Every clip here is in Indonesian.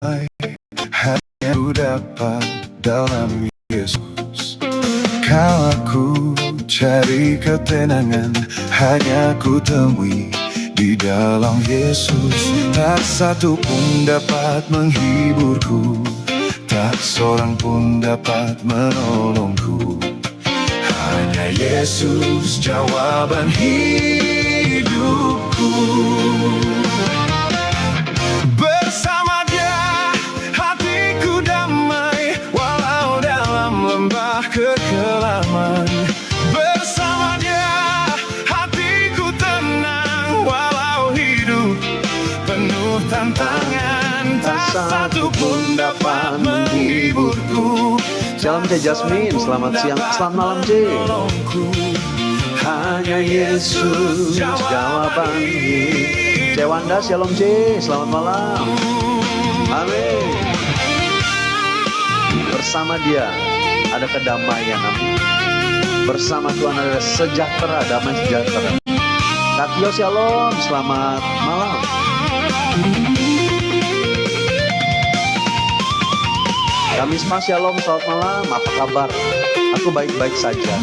hanya ku dapat dalam Yesus. Kala ku cari ketenangan, hanya ku temui di dalam Yesus. Tak satu pun dapat menghiburku, tak seorang pun dapat menolongku. Hanya Yesus jawaban hidupku. Bersama Dia hatiku damai, walau dalam lembah kekelaman. Bersama Dia hatiku tenang, walau hidup penuh tantangan. Tak satu pun dapat menghiburku. Shalom C. Jasmine, selamat siang, selamat malam C. Hanya Yesus Jawaban hidup. C. Wanda, shalom C, selamat malam. Amin. Bersama Dia ada kedamaian, amin. Bersama Tuhan ada sejahtera, damai sejahtera. Katio, shalom, selamat malam. Kamisma, shalom, selamat malam. Apa kabar? Aku baik-baik saja.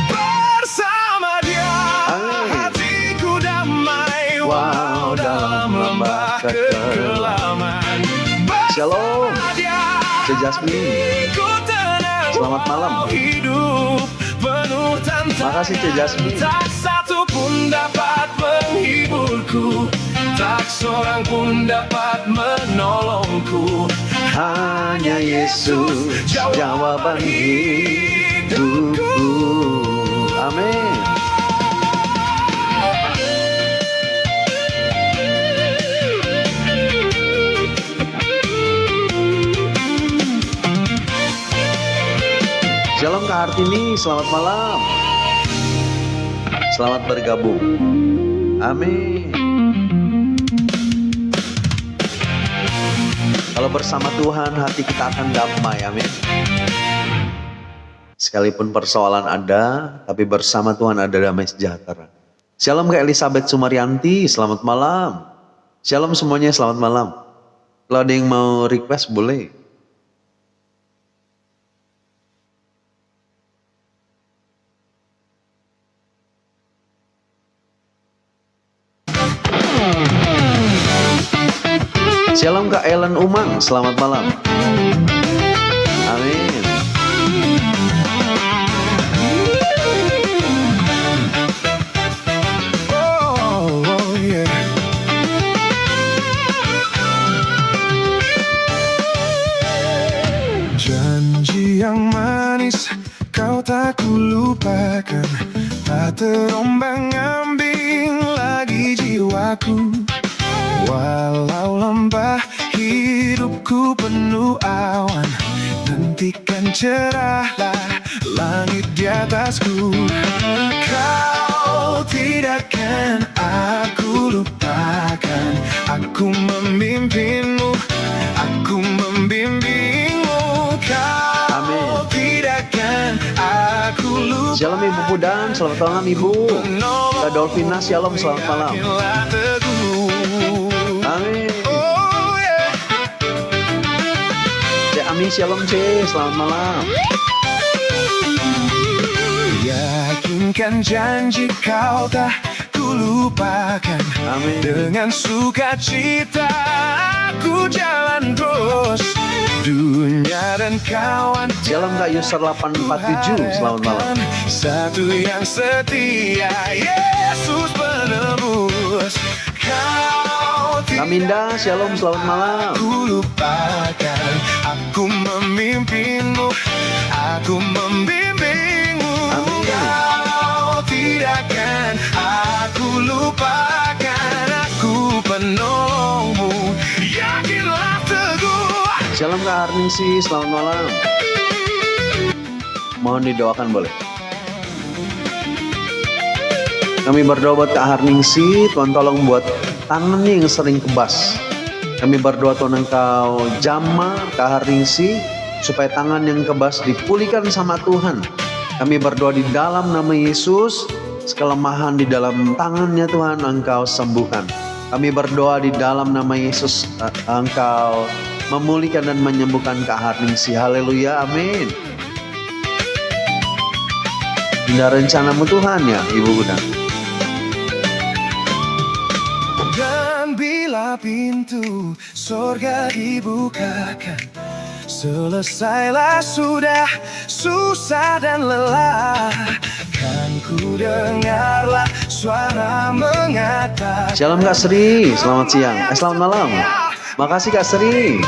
Bersama Dia hatiku damai, walau dalam lembah kekelaman. Shalom, Dia C. Jasmine, ku tenang, selamat malam. hidup penuh tantangan. Makasih C. Jasmine. Tak satu pun dapat menghiburku, tak seorang pun dapat menolongku. Hanya Yesus jawaban hidupku. Amin. Shalom Kak Hartini, selamat malam. Selamat bergabung. Amin. Kalau bersama Tuhan, hati kita akan damai, amin. Sekalipun persoalan ada, tapi bersama Tuhan ada damai sejahtera. Shalom Kak Elizabeth Sumaryanti, selamat malam. Shalom semuanya, selamat malam. Kalau ada yang mau request, boleh. Shalom Kak Ellen Umang, selamat malam. Amin. Oh, yeah. Janji yang manis kau tak kulupakan, tak terombang-ambing lagi jiwaku. Walau lembah hidupku penuh awan, nantikan cerahlah langit di atasku. Kau tidak akan aku lupakan, aku memimpinmu, aku membimbingmu. Kau tidak akan aku lupakan. Shalom Ibu Pudan, selamat malam Ibu. Kak Dolvina, shalom, selamat malam. Amin. Oh, yeah. Cik Ami, shalom C, selamat malam. Yakinkan janji kau tak kulupakan. Amin. Dengan sukacita aku jalan terus. Dunia dan kawan Shalom Kak User 847, selamat malam. satu yang setia, Yesus penebus. Kau Kaminda, shalom, selamat malam. aku lupakan, aku memimpinmu, aku membimbingmu. Amin. Kau tidak akan aku lupakan, aku penolongmu, yakinlah teguh. Shalom Kak Arningsi, selamat malam. Mohon didoakan boleh. Kami berdoa buat Kak Harningsi, Tuhan tolong buat tangannya yang sering kebas. Kami berdoa Tuhan Engkau jamah Kak Harningsi, supaya tangan yang kebas dipulihkan sama Tuhan. Kami berdoa di dalam nama Yesus, kelemahan di dalam tangannya Tuhan Engkau sembuhkan. Kami berdoa di dalam nama Yesus, Engkau memulihkan dan menyembuhkan Kak Harningsi. Haleluya, amin. Indah rencanamu Tuhan ya Ibu Bunda. Dan bila pintu sorga dibukakan, selesailah sudah susah dan lelah, kan ku dengarlah suara mengatakan, Shalom Kak Sri, selamat siang, selamat malam. Makasih Kak Sri.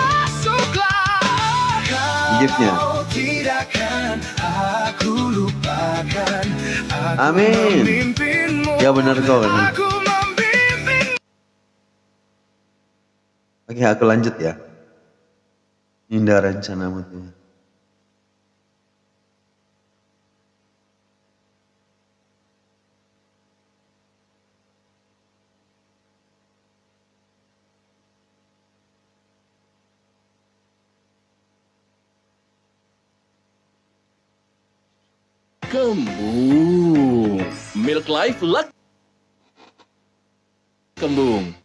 Giftnya. tidak akan aku lupakan. Aku Amin. memimpinmu, Ya benar kau kan. aku memimpin. Oke, aku lanjut ya. Indah rencanamu Tuhan. Kembung Milk Life Luck Kembung.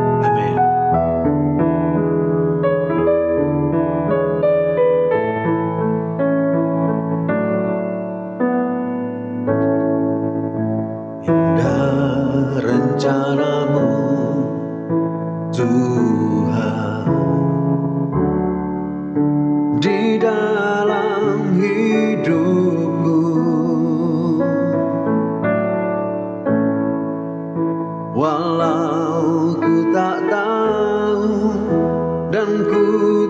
Amin. Indah rencanamu Tuhan di dalam hidupku, walau ku tak tahu dan ku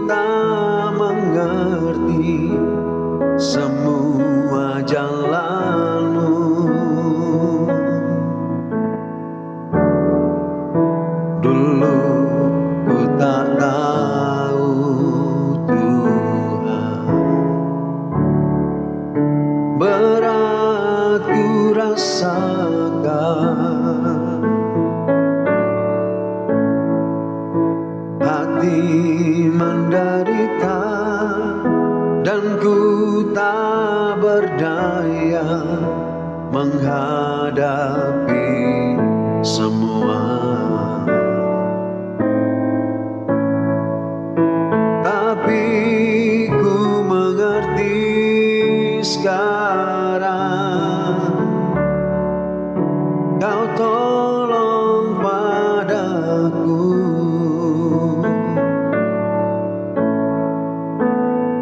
tak mengerti semua jalanmu. Dulu ku tak tahu Tuhan, berat ku rasakan, hati menderita dan ku tak berdaya menghadapi semua. Tapi ku mengerti sekarang, Kau tolong padaku.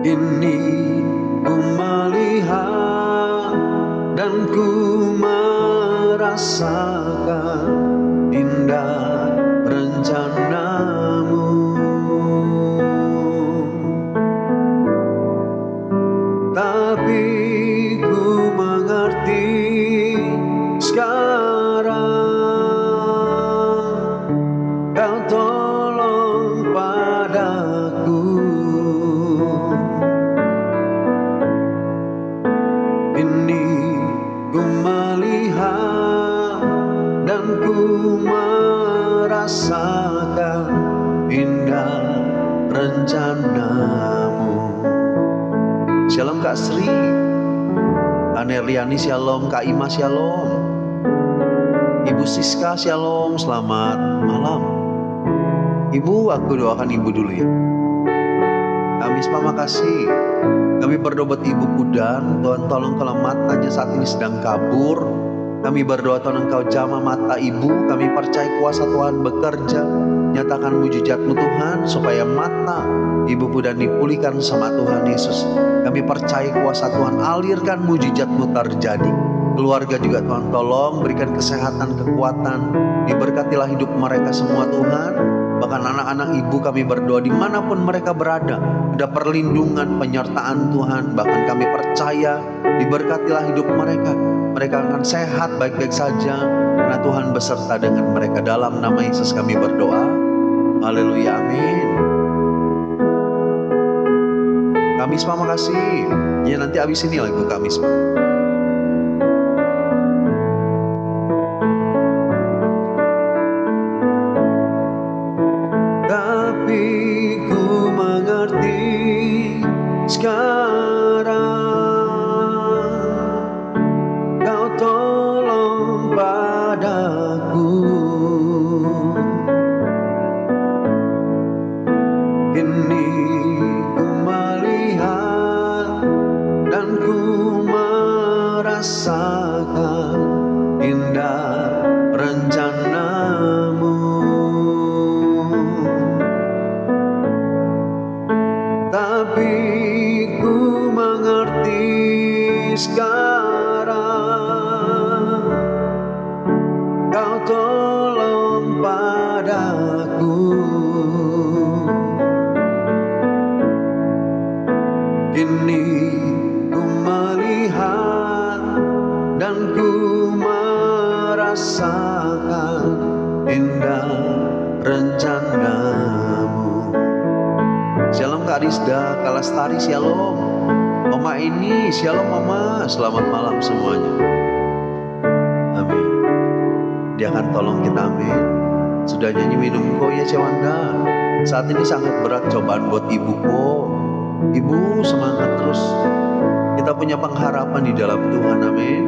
Kini ku melihat dan ku merasakan indah rencanamu. Tapi ku mengerti sekarang, Kau tolong padaku. Ini ku melihat dan ku merasakan indah rencanamu. Shalom Kak Sri, Anerliani shalom, Kak Ima shalom, Ibu Siska shalom, selamat malam. Ibu, aku doakan Ibu dulu ya. Kami semua makasih. Kami berdoa buat Ibu Kudan, Tuhan tolong kalau matanya saat ini sedang kabur. Kami berdoa Tuhan Engkau jamah mata Ibu. Kami percaya kuasa Tuhan bekerja. Nyatakan mujizat-Mu Tuhan supaya mata Ibu Kudan dipulihkan sama Tuhan Yesus. Kami percaya kuasa Tuhan, alirkan mujizat-Mu terjadi. Keluarga juga Tuhan tolong berikan kesehatan, kekuatan. Diberkatilah hidup mereka semua Tuhan. Bahkan anak-anak Ibu kami berdoa dimanapun mereka berada, ada perlindungan, penyertaan Tuhan. Bahkan kami percaya diberkatilah hidup mereka. Mereka akan sehat baik-baik saja karena Tuhan beserta dengan mereka. Dalam nama Yesus kami berdoa. Haleluya, amin. Kami semua makasih. Ya nanti abis ini lagu kami semua. Kini ku melihat dan ku merasakan indah rencanamu. Tapi ku mengerti sekarang, Kau tolong padaku. Kini ku melihat dan ku merasakan indah rencanamu. Shalom Kak Rizda, Kak Lestari, shalom. Oma ini, shalom Mama, selamat malam semuanya. Amin. Dia akan tolong kita, amin. Sudah nyanyi minum kok ya Cewanda. Saat ini sangat berat cobaan buat ibu kok. Ibu semangat terus. Kita punya pengharapan di dalam Tuhan, amin.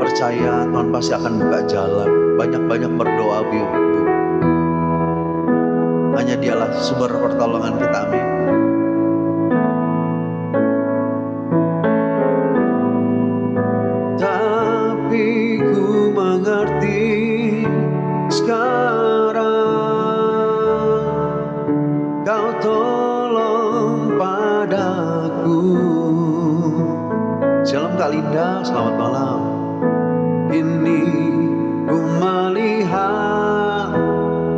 Percaya Tuhan pasti akan buka jalan. Banyak-banyak berdoa Bu. Hanya Dialah sumber pertolongan kita, amin. Tapi ku mengerti sekarang, Kau tolong padaku. Shalom Kak Linda, selamat malam. Kini ku melihat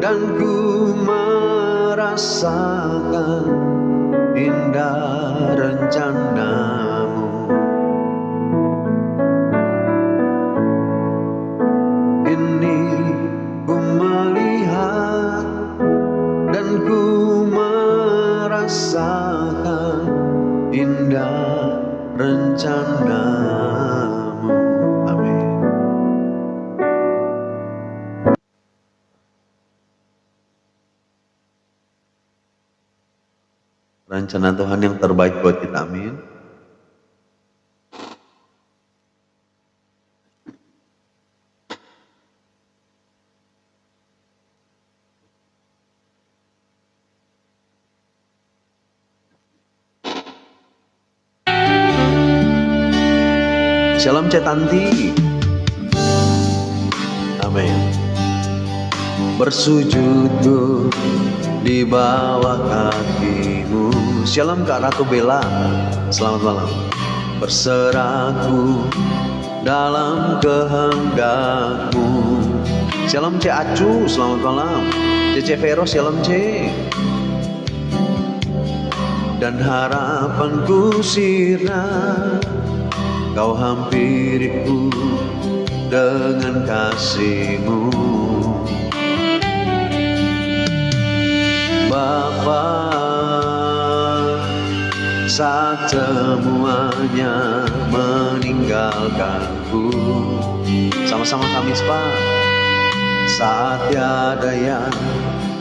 dan ku merasakan indah rencanamu. Ini ku melihat dan ku merasakan indah rencanamu. Amin. Rencana Tuhan yang terbaik buat kita, amin. Shalom Cetanti, amin. Bersujudku di bawah kakimu. Shalom Kak Ratu Bella, selamat malam. Berserahku dalam kehendakmu. Shalom C Acu, selamat malam. C Vero, shalom C. Dan harapanku sirna, Kau hampiriku dengan kasih-Mu. Bapa, saat semuanya meninggalkanku, sama-sama kami Pak. Saat tiada yang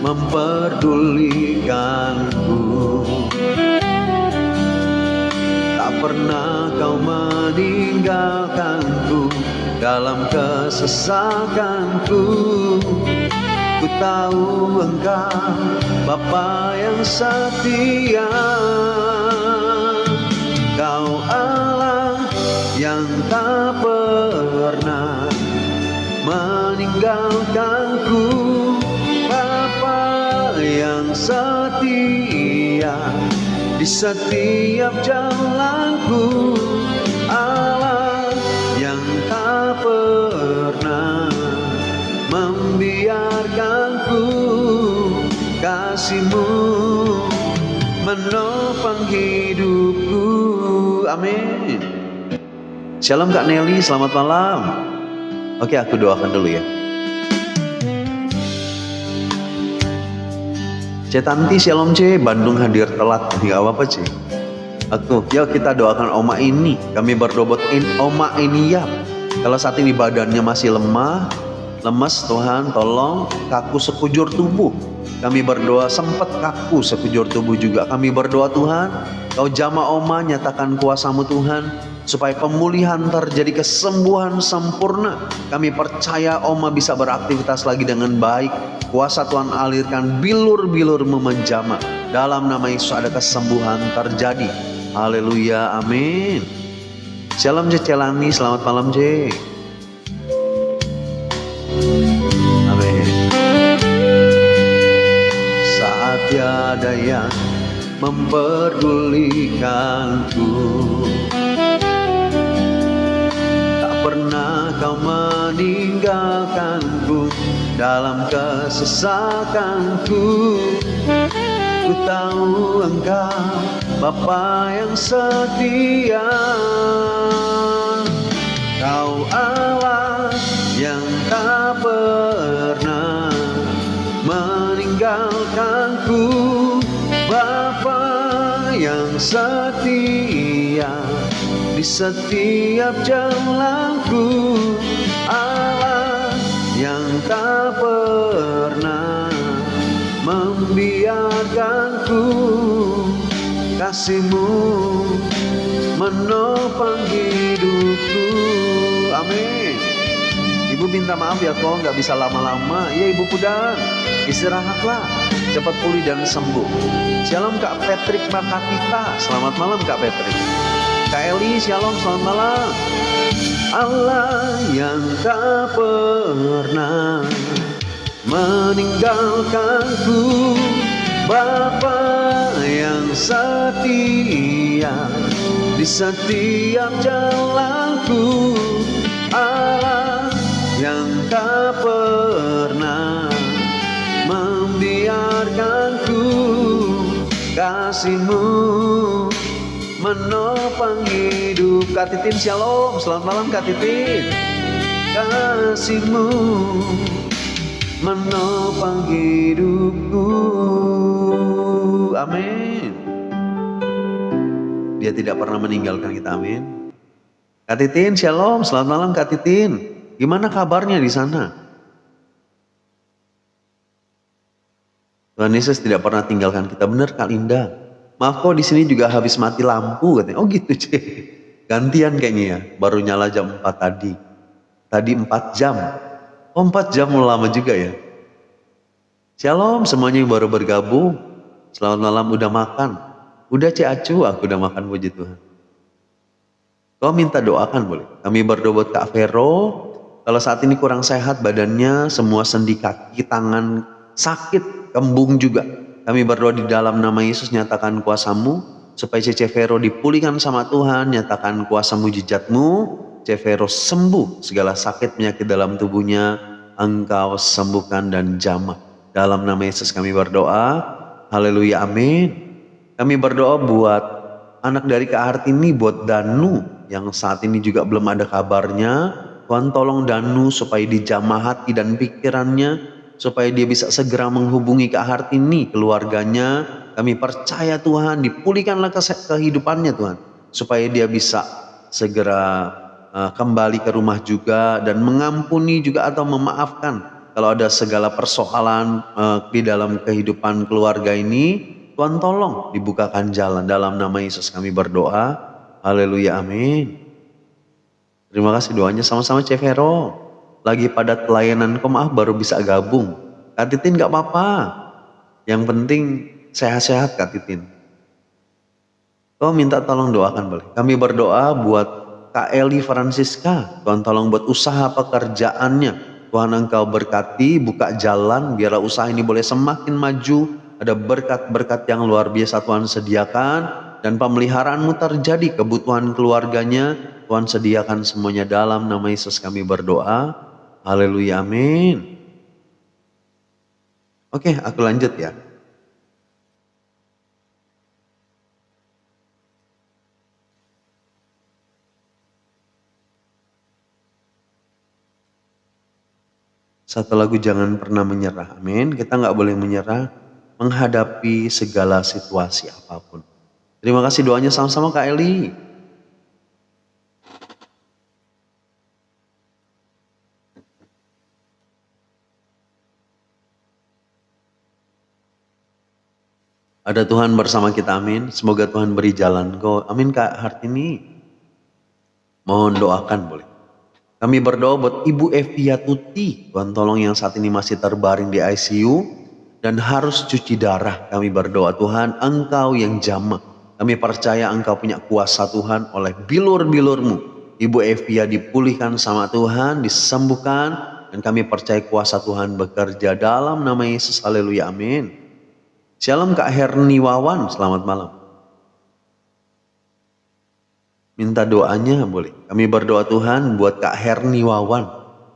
memperdulikanku, tak pernah Kau meninggalkanku dalam kesesakanku. Ku tahu Engkau Bapa yang setia, Kau Allah yang tak pernah meninggalkanku, Bapa yang setia di setiap jalanku, Allah yang tak pernah membiarkanku. Kasih-Mu menopang hidupku, amin. Shalom Kak Nelly, selamat malam. Oke, aku doakan dulu ya. C Tanti, shalom C. Bandung hadir telat, gak apa-apa C. Aku, yuk kita doakan Oma ini. Kami berdobotin Oma ini ya. Kalau saat ini badannya masih lemah, lemes, Tuhan tolong kaku sekujur tubuh. Kami berdoa sempat kaku sekujur tubuh juga. Kami berdoa Tuhan, Kau jamah Oma, nyatakan kuasa-Mu Tuhan. supaya pemulihan terjadi, kesembuhan sempurna. Kami percaya Oma bisa beraktivitas lagi dengan baik. Kuasa Tuhan alirkan, bilur-bilur memenjama. Dalam nama Yesus ada kesembuhan terjadi. Haleluya, amin. Shalom Celani, selamat malam C. Amin. Saat tiada yang memperdulikanku, tak pernah kau meninggalkanku dalam kesesakanku. Ku tahu Engkau Bapa yang setia, Kau Allah yang tak pernah meninggalkanku, Bapa yang setia di setiap jalanku, Allah yang tak pernah membiarkanku. Kasih-Mu menopang hidupku. Amin. Ibu minta maaf ya kok nggak bisa lama-lama. Ya Ibu Pudan, istirahatlah, cepat pulih dan sembuh. Shalom Kak Patrick Makatita, selamat malam Kak Patrick. Kak Eli, shalom, selamat malam. Allah yang tak pernah meninggalkanku, Bapa yang setia di setiap jalanku, Allah yang tak pernah membiarkanku. Kasih-Mu menopang hidup. Kak Titin, shalom, selamat malam Kak Titin. Kasih-Mu menopang hidupku. Amin. Dia tidak pernah meninggalkan kita, amin. Kak Titin, shalom, selamat malam Kak Titin. Gimana kabarnya di sana? Tuhan Yesus tidak pernah tinggalkan kita, benar Kak Linda. Maaf kok di sini juga habis mati lampu katanya. Oh gitu C. Gantian kayaknya ya, baru nyala jam 4 tadi. Tadi 4 jam. Oh 4 jam lama juga ya. Shalom semuanya yang baru bergabung. Selamat malam, udah makan. Udah Cik Acu, aku udah makan, puji Tuhan. Kau minta doakan boleh. Kami berdoa buat Kak Vero. Kalau saat ini kurang sehat badannya, semua sendi kaki, tangan sakit, kembung juga. Kami berdoa di dalam nama Yesus, nyatakan kuasa-Mu. Supaya Cece Vero dipulihkan sama Tuhan. Nyatakan kuasa mujizat-Mu. Cece Vero sembuh segala sakit penyakit dalam tubuhnya. Engkau sembuhkan dan jamah. Dalam nama Yesus kami berdoa. Haleluya, amin. Kami berdoa buat anak dari Kak Hartini, buat Danu yang saat ini juga belum ada kabarnya. Tuhan tolong Danu supaya dijamah hati dan pikirannya, supaya dia bisa segera menghubungi Kak Hartini, keluarganya. Kami percaya Tuhan, dipulihkanlah kehidupannya Tuhan, supaya dia bisa segera kembali ke rumah juga dan mengampuni juga atau memaafkan kalau ada segala persoalan di dalam kehidupan keluarga ini. Tuhan tolong dibukakan jalan. Dalam nama Yesus kami berdoa. Haleluya, amin. Terima kasih doanya, sama-sama Cevero. Lagi pada pelayanan kok, maaf baru bisa gabung. Kak Titin gak apa-apa. Yang penting sehat-sehat Kak Titin. Kau minta tolong doakan boleh. Kami berdoa buat Kak Eli Francisca. Tuhan tolong buat usaha pekerjaannya. Tuhan Engkau berkati, buka jalan, biarlah usaha ini boleh semakin maju. Ada berkat-berkat yang luar biasa Tuhan sediakan. Dan pemeliharaan-Mu terjadi, kebutuhan keluarganya Tuhan sediakan semuanya. Dalam nama Yesus kami berdoa. Haleluya, amin. Oke, aku lanjut ya. Satu lagu, jangan pernah menyerah. Amin. Kita nggak boleh menyerah menghadapi segala situasi apapun. Terima kasih doanya sama-sama Kak Eli. Ada Tuhan bersama kita, amin. Semoga Tuhan beri jalan. Amin Kak Hartini. Mohon doakan boleh. Kami berdoa buat Ibu Evia Tuti. Tuhan tolong yang saat ini masih terbaring di ICU dan harus cuci darah. Kami berdoa Tuhan, Engkau yang jamah. Kami percaya Engkau punya kuasa Tuhan, oleh bilur-bilur-Mu. Ibu Evia dipulihkan sama Tuhan, disembuhkan. Dan kami percaya kuasa Tuhan bekerja dalam nama Yesus. Haleluya, amin. Shalom Kak Herni Wawan, selamat malam. Minta doanya boleh. Kami berdoa Tuhan buat Kak Herni Wawan.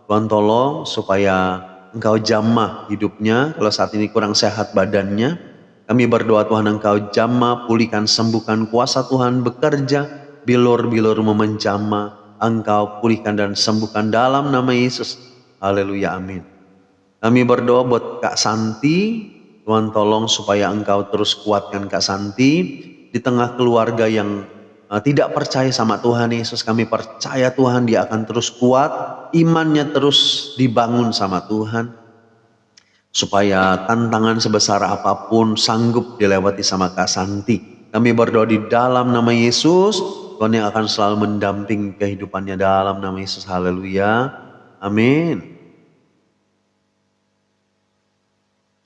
Tuhan tolong supaya Engkau jamah hidupnya. Kalau saat ini kurang sehat badannya, kami berdoa Tuhan Engkau jamah, pulihkan, sembuhkan, kuasa Tuhan bekerja. Bilur-bilur menjamah, Engkau pulihkan dan sembuhkan dalam nama Yesus. Haleluya, amin. Kami berdoa buat Kak Santi. Tuhan tolong supaya Engkau terus kuatkan Kak Santi di tengah keluarga yang tidak percaya sama Tuhan Yesus. Kami percaya Tuhan dia akan terus kuat, imannya terus dibangun sama Tuhan, supaya tantangan sebesar apapun sanggup dilewati sama Kak Santi. Kami berdoa di dalam nama Yesus, Tuhan yang akan selalu mendampingi kehidupannya dalam nama Yesus. Haleluya, amin.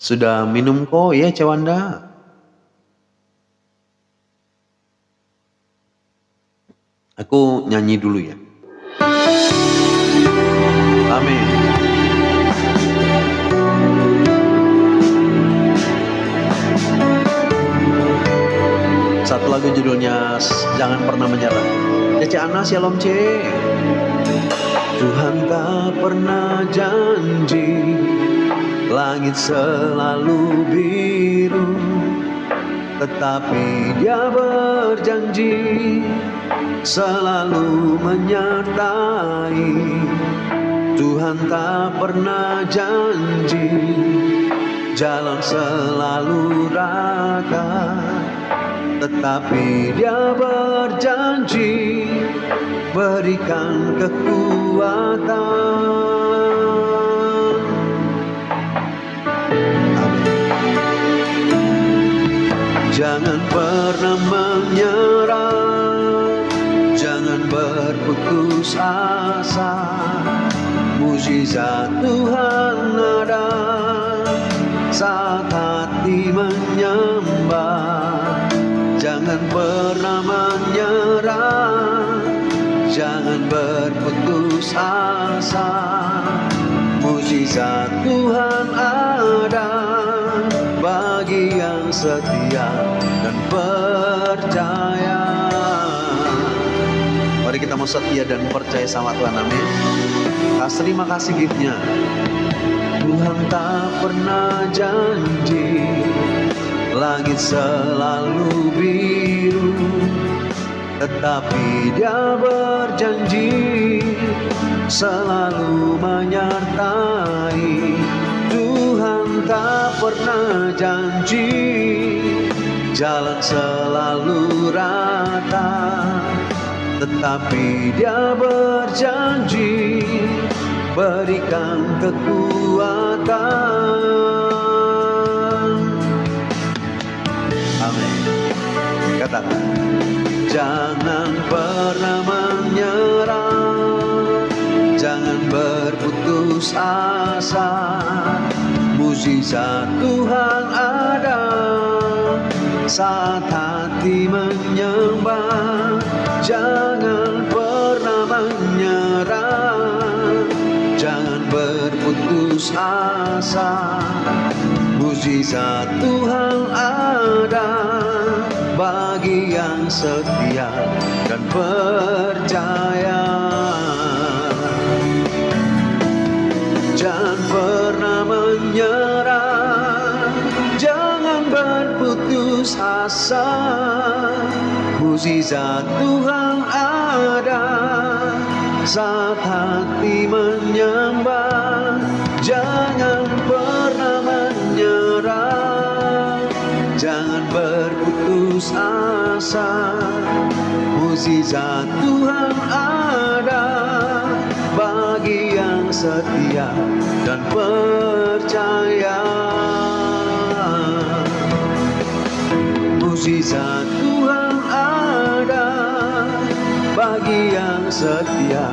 Sudah minum kok ya Cewanda? Aku nyanyi dulu ya. Amin. Satu lagu judulnya Jangan Pernah Menyerah. Cece Ana, shalom C. Tuhan tak pernah janji langit selalu biru, tetapi Dia berjanji selalu menyertai. Tuhan tak pernah janji jalan selalu rata, tetapi Dia berjanji berikan kekuatan. Jangan pernah menyerah, jangan berputus asa. Mukjizat Tuhan ada saat hati menyembah. Jangan pernah menyerah, jangan berputus asa. Mukjizat Tuhan ada bagi yang setia dan percaya. Mari kita mau setia dan percaya sama Tuhan, amin. Terima kasih giftnya. Tuhan tak pernah janji langit selalu biru, tetapi Dia berjanji selalu menyertai. Tuhan tak pernah janji jalan selalu rata, tetapi Dia berjanji berikan kekuatan. Amin. Katakan, jangan pernah menyerah, jangan berputus asa. Mukjizat Tuhan ada saat hati menyembah. Jangan pernah menyerah, jangan berputus asa. Mukjizat Tuhan ada bagi yang setia dan percaya. Jangan pernah menyerah, jangan berputus asa. Mukjizat Tuhan ada saat hati menyembah. Jangan pernah menyerah, jangan berputus asa. Mukjizat Tuhan ada bagi yang setia dan percaya. Mukjizat Tuhan ada bagi yang setia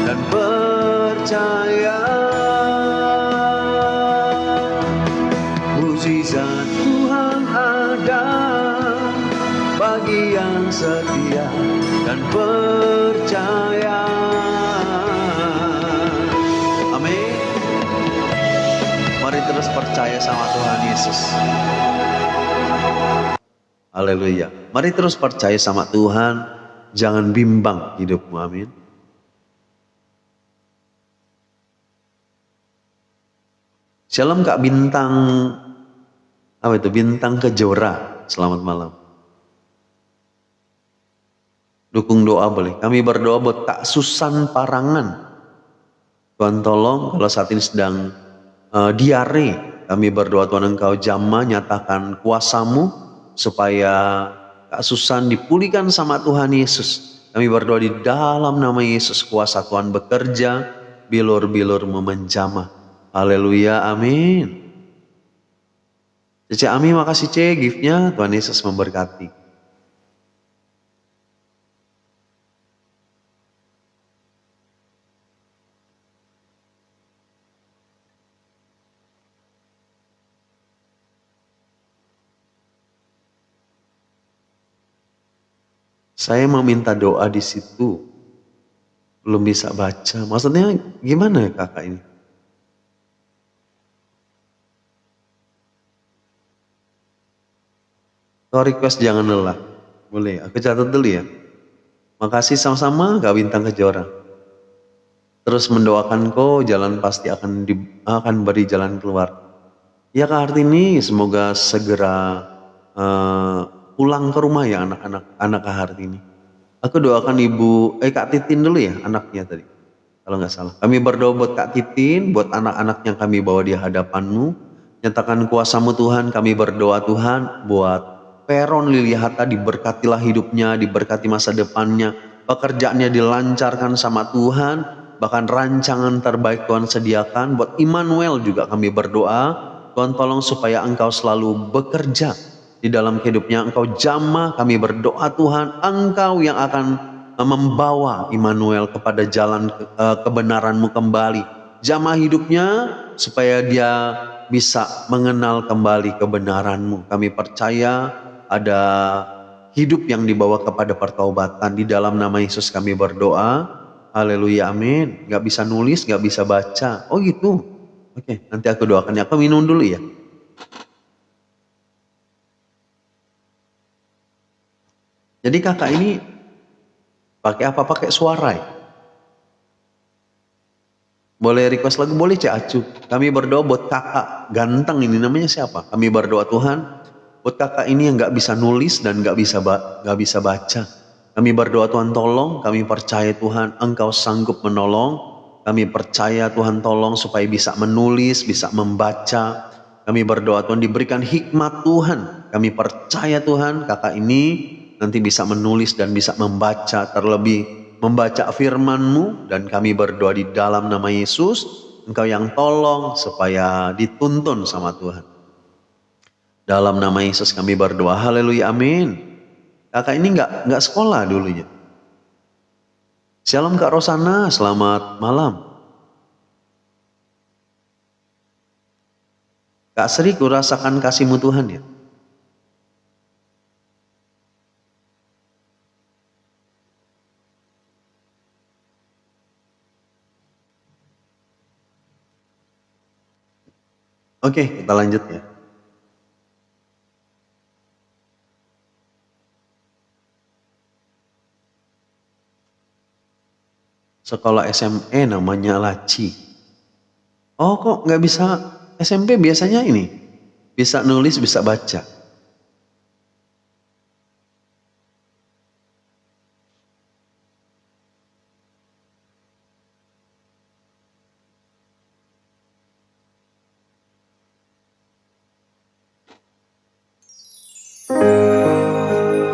dan percaya. Mukjizat Tuhan ada bagi yang setia dan percaya. Amin. Mari terus percaya sama Tuhan Yesus. Haleluya. Mari terus percaya sama Tuhan. Jangan bimbang hidupmu. Amin. Shalom Kak Bintang. Apa itu? Bintang Kejora. Selamat malam. Dukung doa boleh. Kami berdoa buat Kak Susan Parangan. Tuhan tolong kalau saat ini sedang diare. Kami berdoa Tuhan Engkau jamah nyatakan kuasa-Mu supaya Kak Susan dipulihkan sama Tuhan Yesus. Kami berdoa di dalam nama Yesus, kuasa Tuhan bekerja, bilur-bilur menjamah. Haleluya, amin. Cece Ami, makasih Ce, giftnya. Tuhan Yesus memberkati. Saya meminta doa di situ, belum bisa baca. Maksudnya gimana ya kakak ini? Kalau request jangan lelah. Boleh, aku catat dulu ya. Makasih sama-sama Kak Bintang Kejora. Terus mendoakan kau, jalan pasti akan beri jalan keluar. Ya Kak Hartini, semoga segera pulang ke rumah ya anak Kak Hartini. Aku doakan Kak Titin dulu ya, anaknya tadi. Kalau nggak salah. Kami berdoa buat Kak Titin, buat anak-anak yang kami bawa di hadapan-Mu. Nyatakan kuasa-Mu Tuhan, kami berdoa Tuhan buat Peron Liliahata, diberkatilah hidupnya, diberkati masa depannya, pekerjaannya dilancarkan sama Tuhan, bahkan rancangan terbaik Tuhan sediakan. Buat Immanuel juga kami berdoa, Tuhan tolong supaya Engkau selalu bekerja di dalam hidupnya, Engkau jamah. Kami berdoa Tuhan, Engkau yang akan membawa Immanuel kepada jalan kebenaran-Mu kembali. Jamah hidupnya supaya dia bisa mengenal kembali kebenaran-Mu. Kami percaya ada hidup yang dibawa kepada pertobatan. Di dalam nama Yesus kami berdoa. Haleluya, amin. Gak bisa nulis, gak bisa baca. Oh gitu. Oke, nanti aku doakan ya. Aku minum dulu ya. Jadi kakak ini pakai apa? Pakai suara ya? Boleh request lagu? Boleh Cik Acu. Kami berdoa buat kakak ganteng ini, namanya siapa? Kami berdoa Tuhan buat kakak ini yang gak bisa nulis dan gak bisa baca. Kami berdoa Tuhan tolong, kami percaya Tuhan Engkau sanggup menolong. Kami percaya Tuhan tolong supaya bisa menulis, bisa membaca. Kami berdoa Tuhan diberikan hikmat Tuhan. Kami percaya Tuhan kakak ini nanti bisa menulis dan bisa membaca, terlebih membaca firman-Mu. Dan kami berdoa di dalam nama Yesus, Engkau yang tolong supaya dituntun sama Tuhan. Dalam nama Yesus kami berdoa, haleluya, amin. Kakak ini nggak sekolah dulunya. Shalom Kak Rosana, selamat malam. Kak Sri, kurasakan kasih-Mu Tuhan ya. Oke, kita lanjut ya. Sekolah SME namanya Laci. Oh kok nggak bisa SMP biasanya ini? Bisa nulis, bisa baca.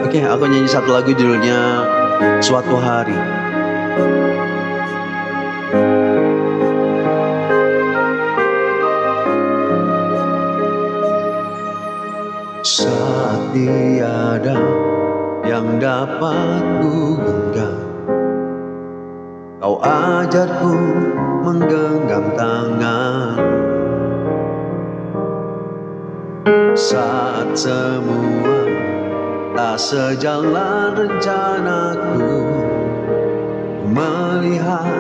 Oke, aku nyanyi satu lagu judulnya Suatu Hari. Saat tiada yang dapat ku genggam, Kau ajarku menggenggam tangan saat semua tak sejalan rencanaku. Melihat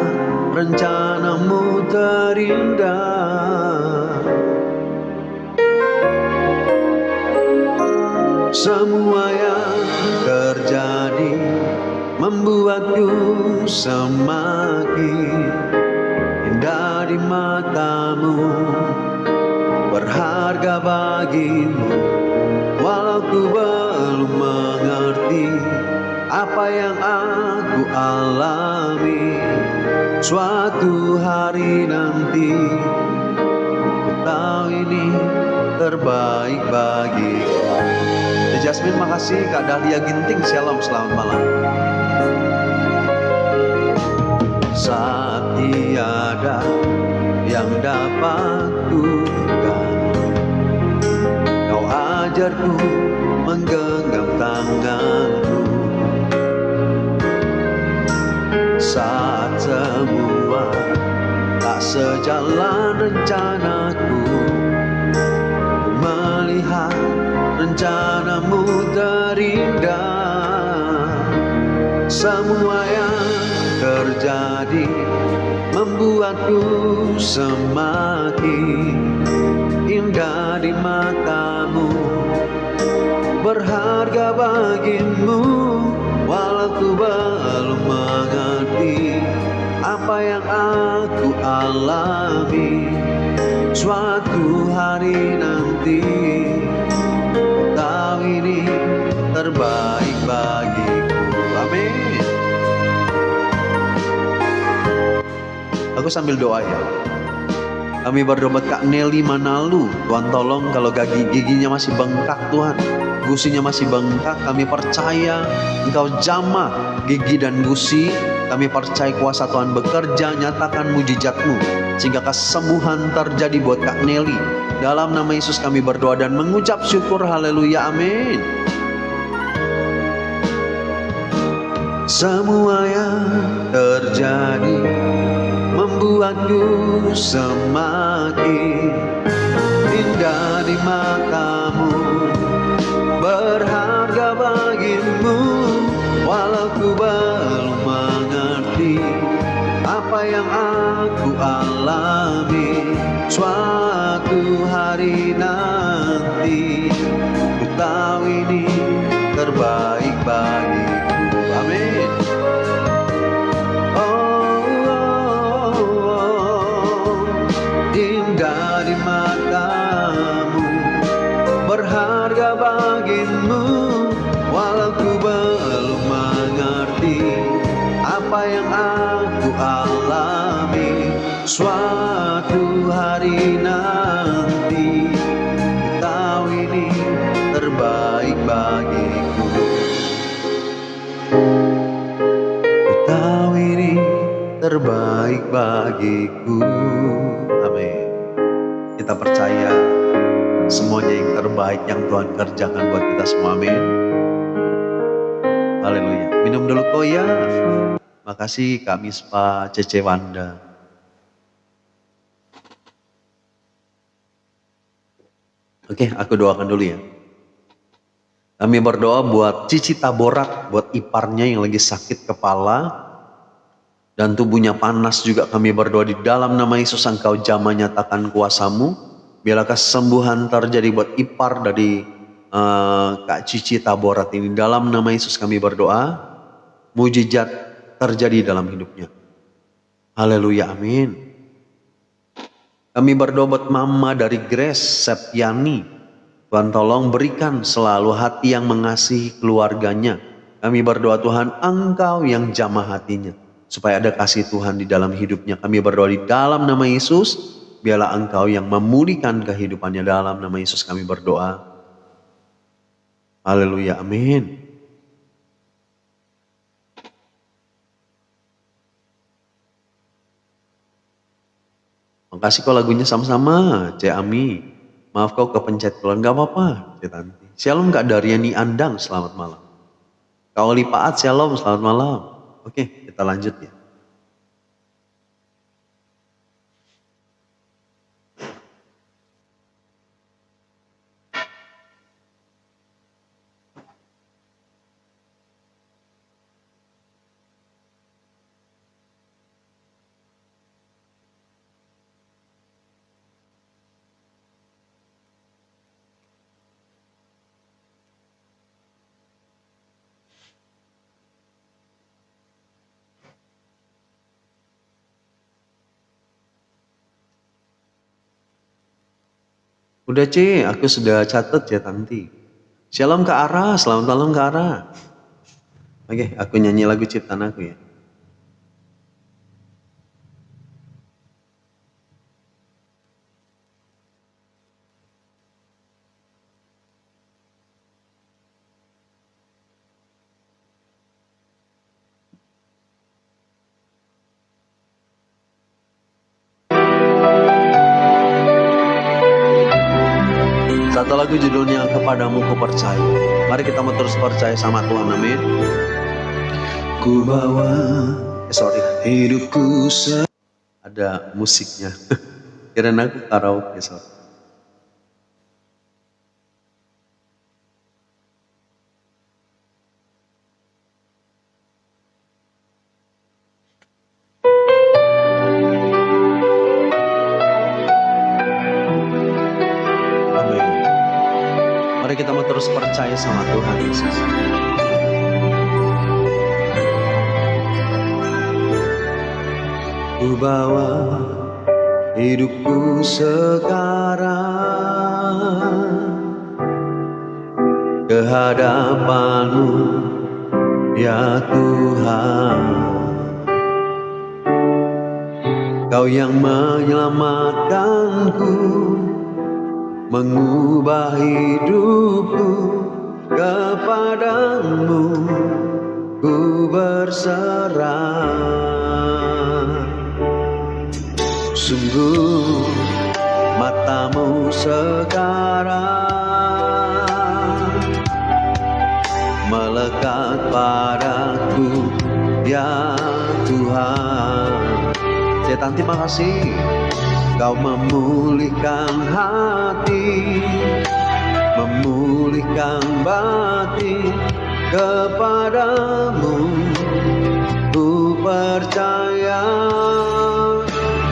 rencanamu terindah, semua yang terjadi membuatku semakin indah di matamu, berharga bagimu. Walau ku belum mengerti apa yang aku alami, suatu hari nanti ku tahu ini terbaik bagiku. Jasmine, makasih. Kak Dahlia Ginting, shalom, selamat malam. Saat tiada yang dapat kuduga, kau ajarku menggenggam tanganmu saat semua tak sejalan rencanaku. Melihat rencanamu terindah, semua yang terjadi membuatku semakin indah di matamu, berharga bagimu. Walau ku belum mengerti apa yang aku alami, suatu hari nanti ku tahu ini terbaik bagiku. Amin. Aku sambil doa ya. Kami berdoa buat Kak Nelly Manalu. Tuhan tolong kalau giginya masih bengkak Tuhan, gusinya masih bengkak, kami percaya Engkau jamah gigi dan gusi. Kami percaya kuasa Tuhan bekerja, nyatakan mujizat-Mu sehingga kesembuhan terjadi buat Kak Nelly. Dalam nama Yesus kami berdoa dan mengucap syukur. Haleluya, amin. Semua yang terjadi membuatku semakin indah di matamu, berharga bagimu. Walau ku belum mengerti apa yang aku alami, suatu hari nanti ku tahu ini terbaik bagiku. Amin. Indah di matamu, berharga bagimu. Walau ku belum mengerti apa yang aku alami, suatu hari nanti ku tahu ini terbaik bagiku. Ku tahu ini terbaik bagiku. Amin. Kita percaya semuanya yang terbaik yang Tuhan kerjakan buat kita semua. Amin. Haleluya. Minum dulu koya. Makasih Kak Mispa, Cece Wanda. Oke, aku doakan dulu ya. Kami berdoa buat Cici Taborak, buat iparnya yang lagi sakit kepala dan tubuhnya panas juga. Kami berdoa di dalam nama Yesus Engkau jamah nyatakan kuasa-Mu. Biarlah kesembuhan terjadi buat ipar dari Kak Cici Taborat ini. Dalam nama Yesus kami berdoa, mujizat terjadi dalam hidupnya. Haleluya, amin. Kami berdoa buat mama dari Grace Septiani. Tuhan tolong berikan selalu hati yang mengasihi keluarganya. Kami berdoa Tuhan Engkau yang jamah hatinya, supaya ada kasih Tuhan di dalam hidupnya. Kami berdoa di dalam nama Yesus, biarlah Engkau yang memulihkan kehidupannya. Dalam nama Yesus kami berdoa. Haleluya, amin. Makasih kok lagunya sama-sama, Cik Ami. Maaf kau kepencet keluar, gak apa-apa, Cik Tanti. Shalom Kak Daryani Andang, selamat malam. Kak Oli Paat, shalom, selamat malam. Oke, kita lanjut ya. Udah C, aku sudah catat ya Tanti. Shalom ke Ara, selamat malam ke Ara. Oke, aku nyanyi lagu ciptaan aku ya. Satu lagu judulnya Kepadamu Ku Percaya. Mari kita mau terus percaya sama Tuhan, amin. Ku bawa hidupku ada musiknya. Kirain aku karaoke, sorry. Amin. Mari kita mau terus percaya sama Tuhan Yesus. Ku bawa hidupku sekarang ke hadapan-Mu, ya Tuhan. Kau yang menyelamatkanku, mengubah hidupku, kepadamu ku berserah. Sungguh matamu sekarang melekat padaku, ya Tuhan. Saya Tanti makasih. Kau memulihkan hati, memulihkan batin, kepadamu ku percaya.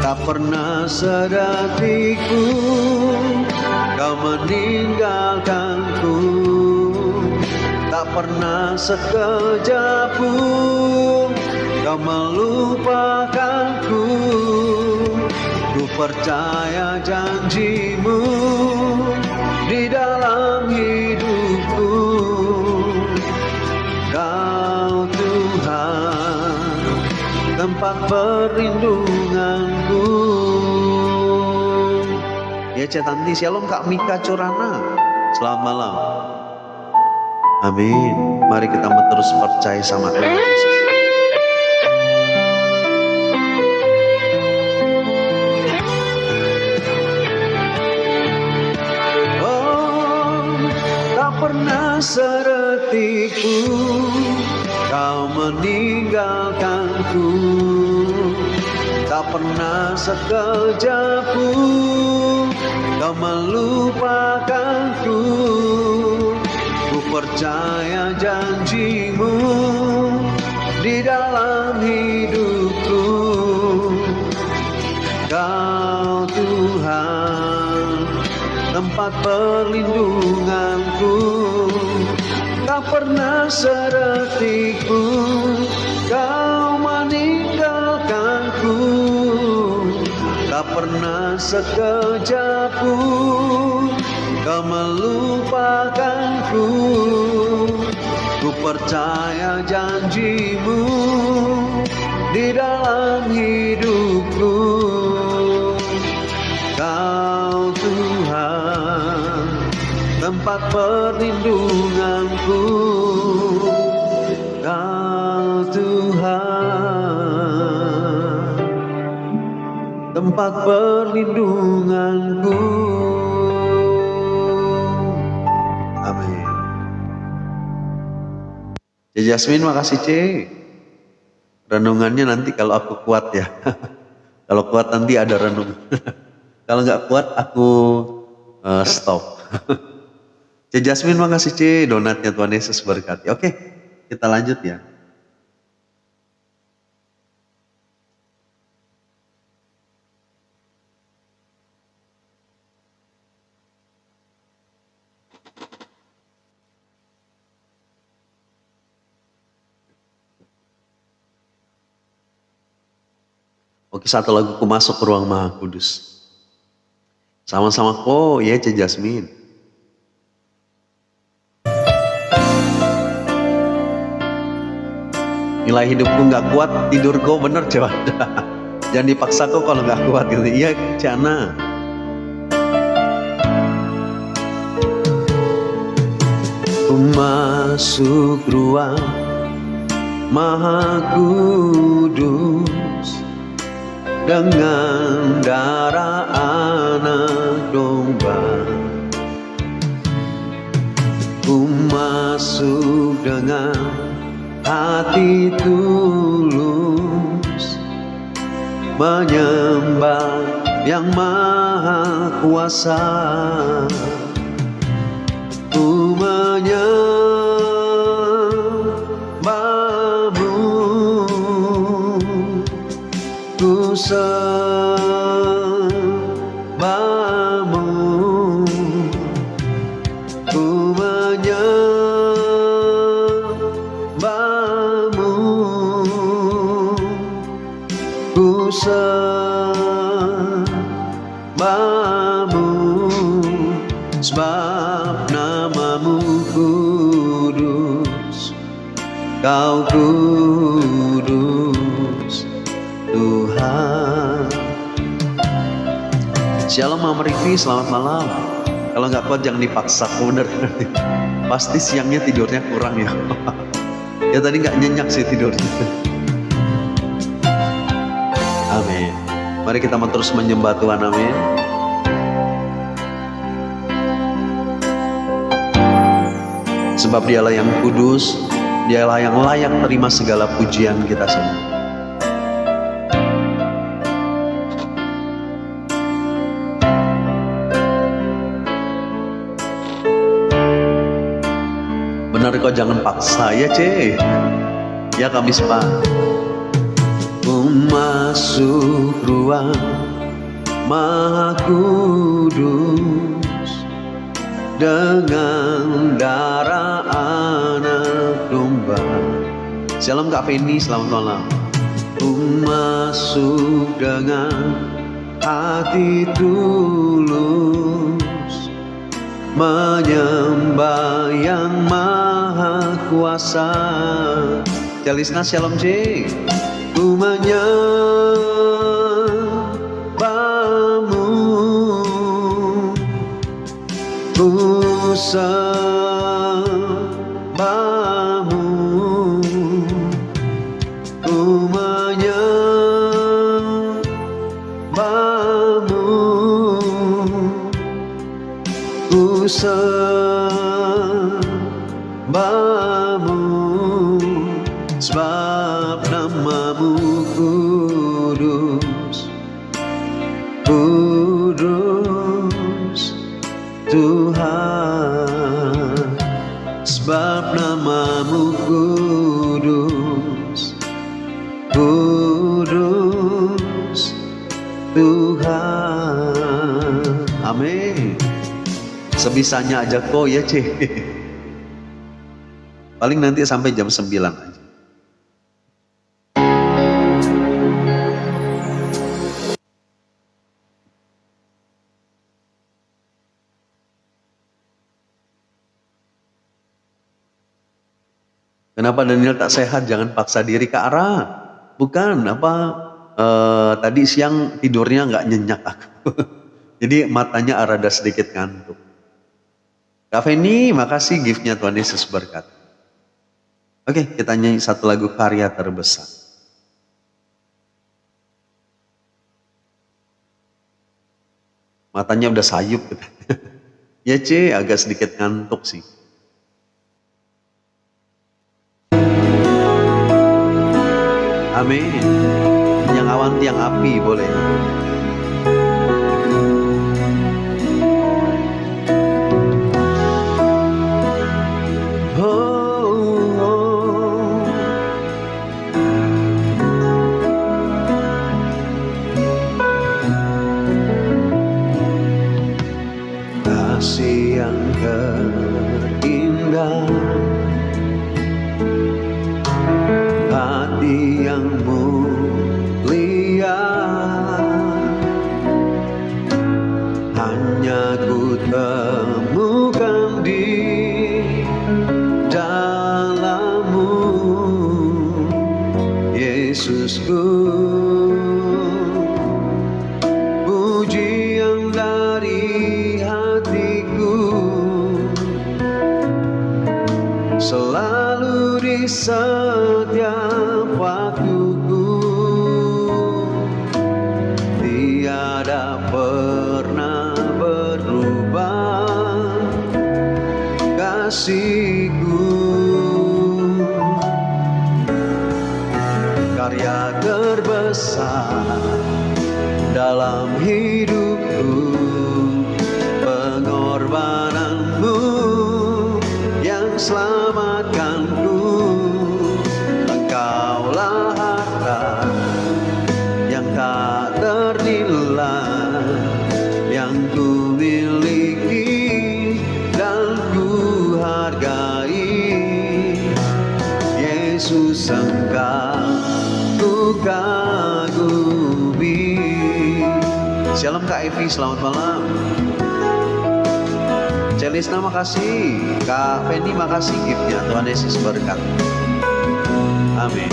Tak pernah sedetikku kau meninggalkanku, tak pernah sekejap pun kau melupakanku. Ku percaya janji-Mu di dalam hidupku. Kau Tuhan, tempat perlindunganku. Ya Cetanti, shalom Kak Mika Curana, selamat malam. Amin. Mari kita terus percaya sama Tuhan Yesus. Pernah sedetik pun kau meninggalkanku, tak pernah sekejap pun kau melupakanku. Ku percaya janji-Mu di dalam hidupku. Kau Tuhan, tempat perlindunganku. Tak pernah sedetik pun kau meninggalkanku, tak pernah sekejap pun kau melupakanku. Ku percaya janji-Mu di dalam hidupku. Kau Tuhan, tempat perlindunganku. Kau Tuhan, tempat perlindunganku. Amin. C. Jasmine, makasih C. Renungannya nanti kalau aku kuat ya. Kalau kuat nanti ada renungan. Kalau nggak kuat aku stop. C. Jasmine, makasih C. Donatnya, Tuhan Yesus berkati. Oke, kita lanjut ya. Oke, satu lagu ku masuk ke ruang Maha Kudus. Sama-sama kok, ya Ce Jasmine. Nilai hidupku nggak kuat, tidur kok bener coba. Jangan dipaksa kok kalau nggak kuat gitu. Iya Cana. Ku masuk ruang Maha Kudus dengan darah anak domba. Ku masuk dengan hati tulus menyembah yang maha kuasa. Ku menyembahmu, ku sembahmu, ku menyembahmu, ku sembahmu, sebab namamu kudus, kau kudus Tuhan. Shalom Mama Rikti, selamat malam. Kalau nggak kuat jangan dipaksa, bener. Pasti siangnya tidurnya kurang ya. Ya tadi nggak nyenyak sih tidurnya. Amin. Mari kita terus menyembah Tuhan, amin. Sebab dialah yang kudus, dialah yang layak terima segala pujian kita semua. Benar kok, jangan paksa ya Ce. Ya Kamis Pak. Ku masuk ruang Maha Kudus dengan darah anak domba. Shalom Kak Feni, selamat malam. Ku masuk dengan hati tulus menyembah yang maha kuasa. Jalisna, shalom C. Ku menyembahmu, ku sembahmu, ku menyembahmu, ku sembahmu, sebab namamu kudus, kudus Tuhan. Sebab namamu kudus, kudus Tuhan. Amin. Sebisanya aja kok ya Ce. Paling nanti sampai jam 9 aja. Kenapa Daniel tak sehat? Jangan paksa diri ke arah. Bukan tadi siang tidurnya nggak nyenyak aku. Jadi matanya rada sedikit ngantuk. Kak Feni, makasih giftnya, Tuhan Yesus berkati. Oke, kita nyanyi satu lagu karya terbesar. Matanya udah sayup. Ya Ce, agak sedikit ngantuk sih. Amin. Yang awan tiang api boleh. Kasih yang terindah, hati yang mulia, selalu di setiap waktuku, tiada pernah berubah kasihku. Karya terbesar dalam hidupku, pengorbananmu yang selamatkanku. Engkaulah harta yang tak ternilai, yang ku miliki dan ku hargai. Yesus, Engkau ku kagumi. Shalom Kak Evi, selamat malam. Celisna makasih, Kak Fendi makasih giftnya. Tuhan Yesus berkat. Amin.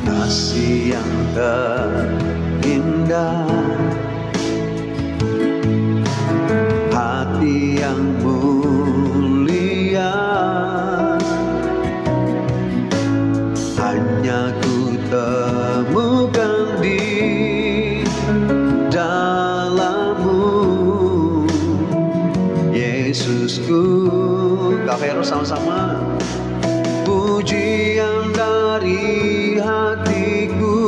Kasih yang terindah, hati yang mulia, hanya ku temukan di dalammu. Yesusku, Kak Vero sama-sama. Pujian dari hatiku,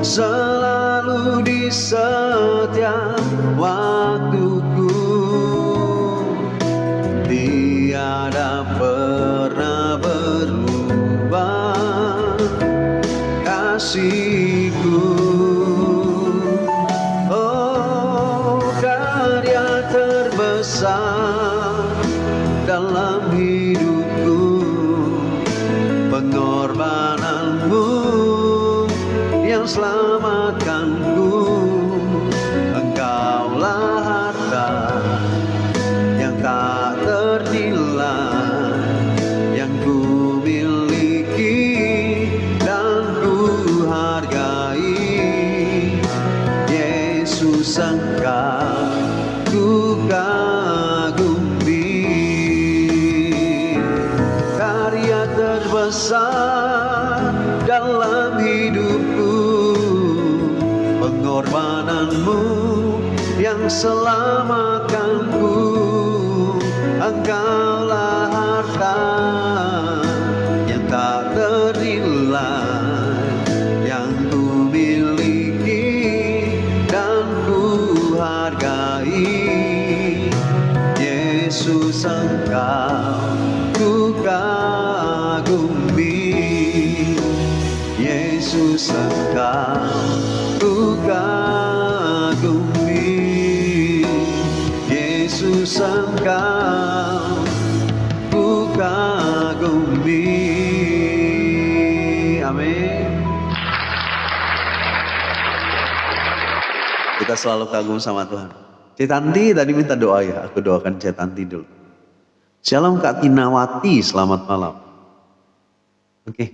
selalu di setiap waktuku, tiada pernah berubah kasihku. Oh, karya terbesar dalam hidupku, pengorbananmu yang selamatkanku. Engkaulah harta yang tak ternilai, yang ku miliki dan ku hargai. Yesus, Engkau ku kagumi. Karya terbesar dalam hidupku, pengorbananmu yang selamatkanku. Engkaulah harta yang tak ternilai, yang ku miliki dan ku hargai. Yesus, Engkau ku kagumi. Yesus, Engkau ku kagumi. Yesus, Engkau ku kagumi. Amin. Kita selalu kagum sama Tuhan. Cetanti tadi minta doa ya, aku doakan Cetanti dulu. Shalom Kak Tinawati, selamat malam. Oke,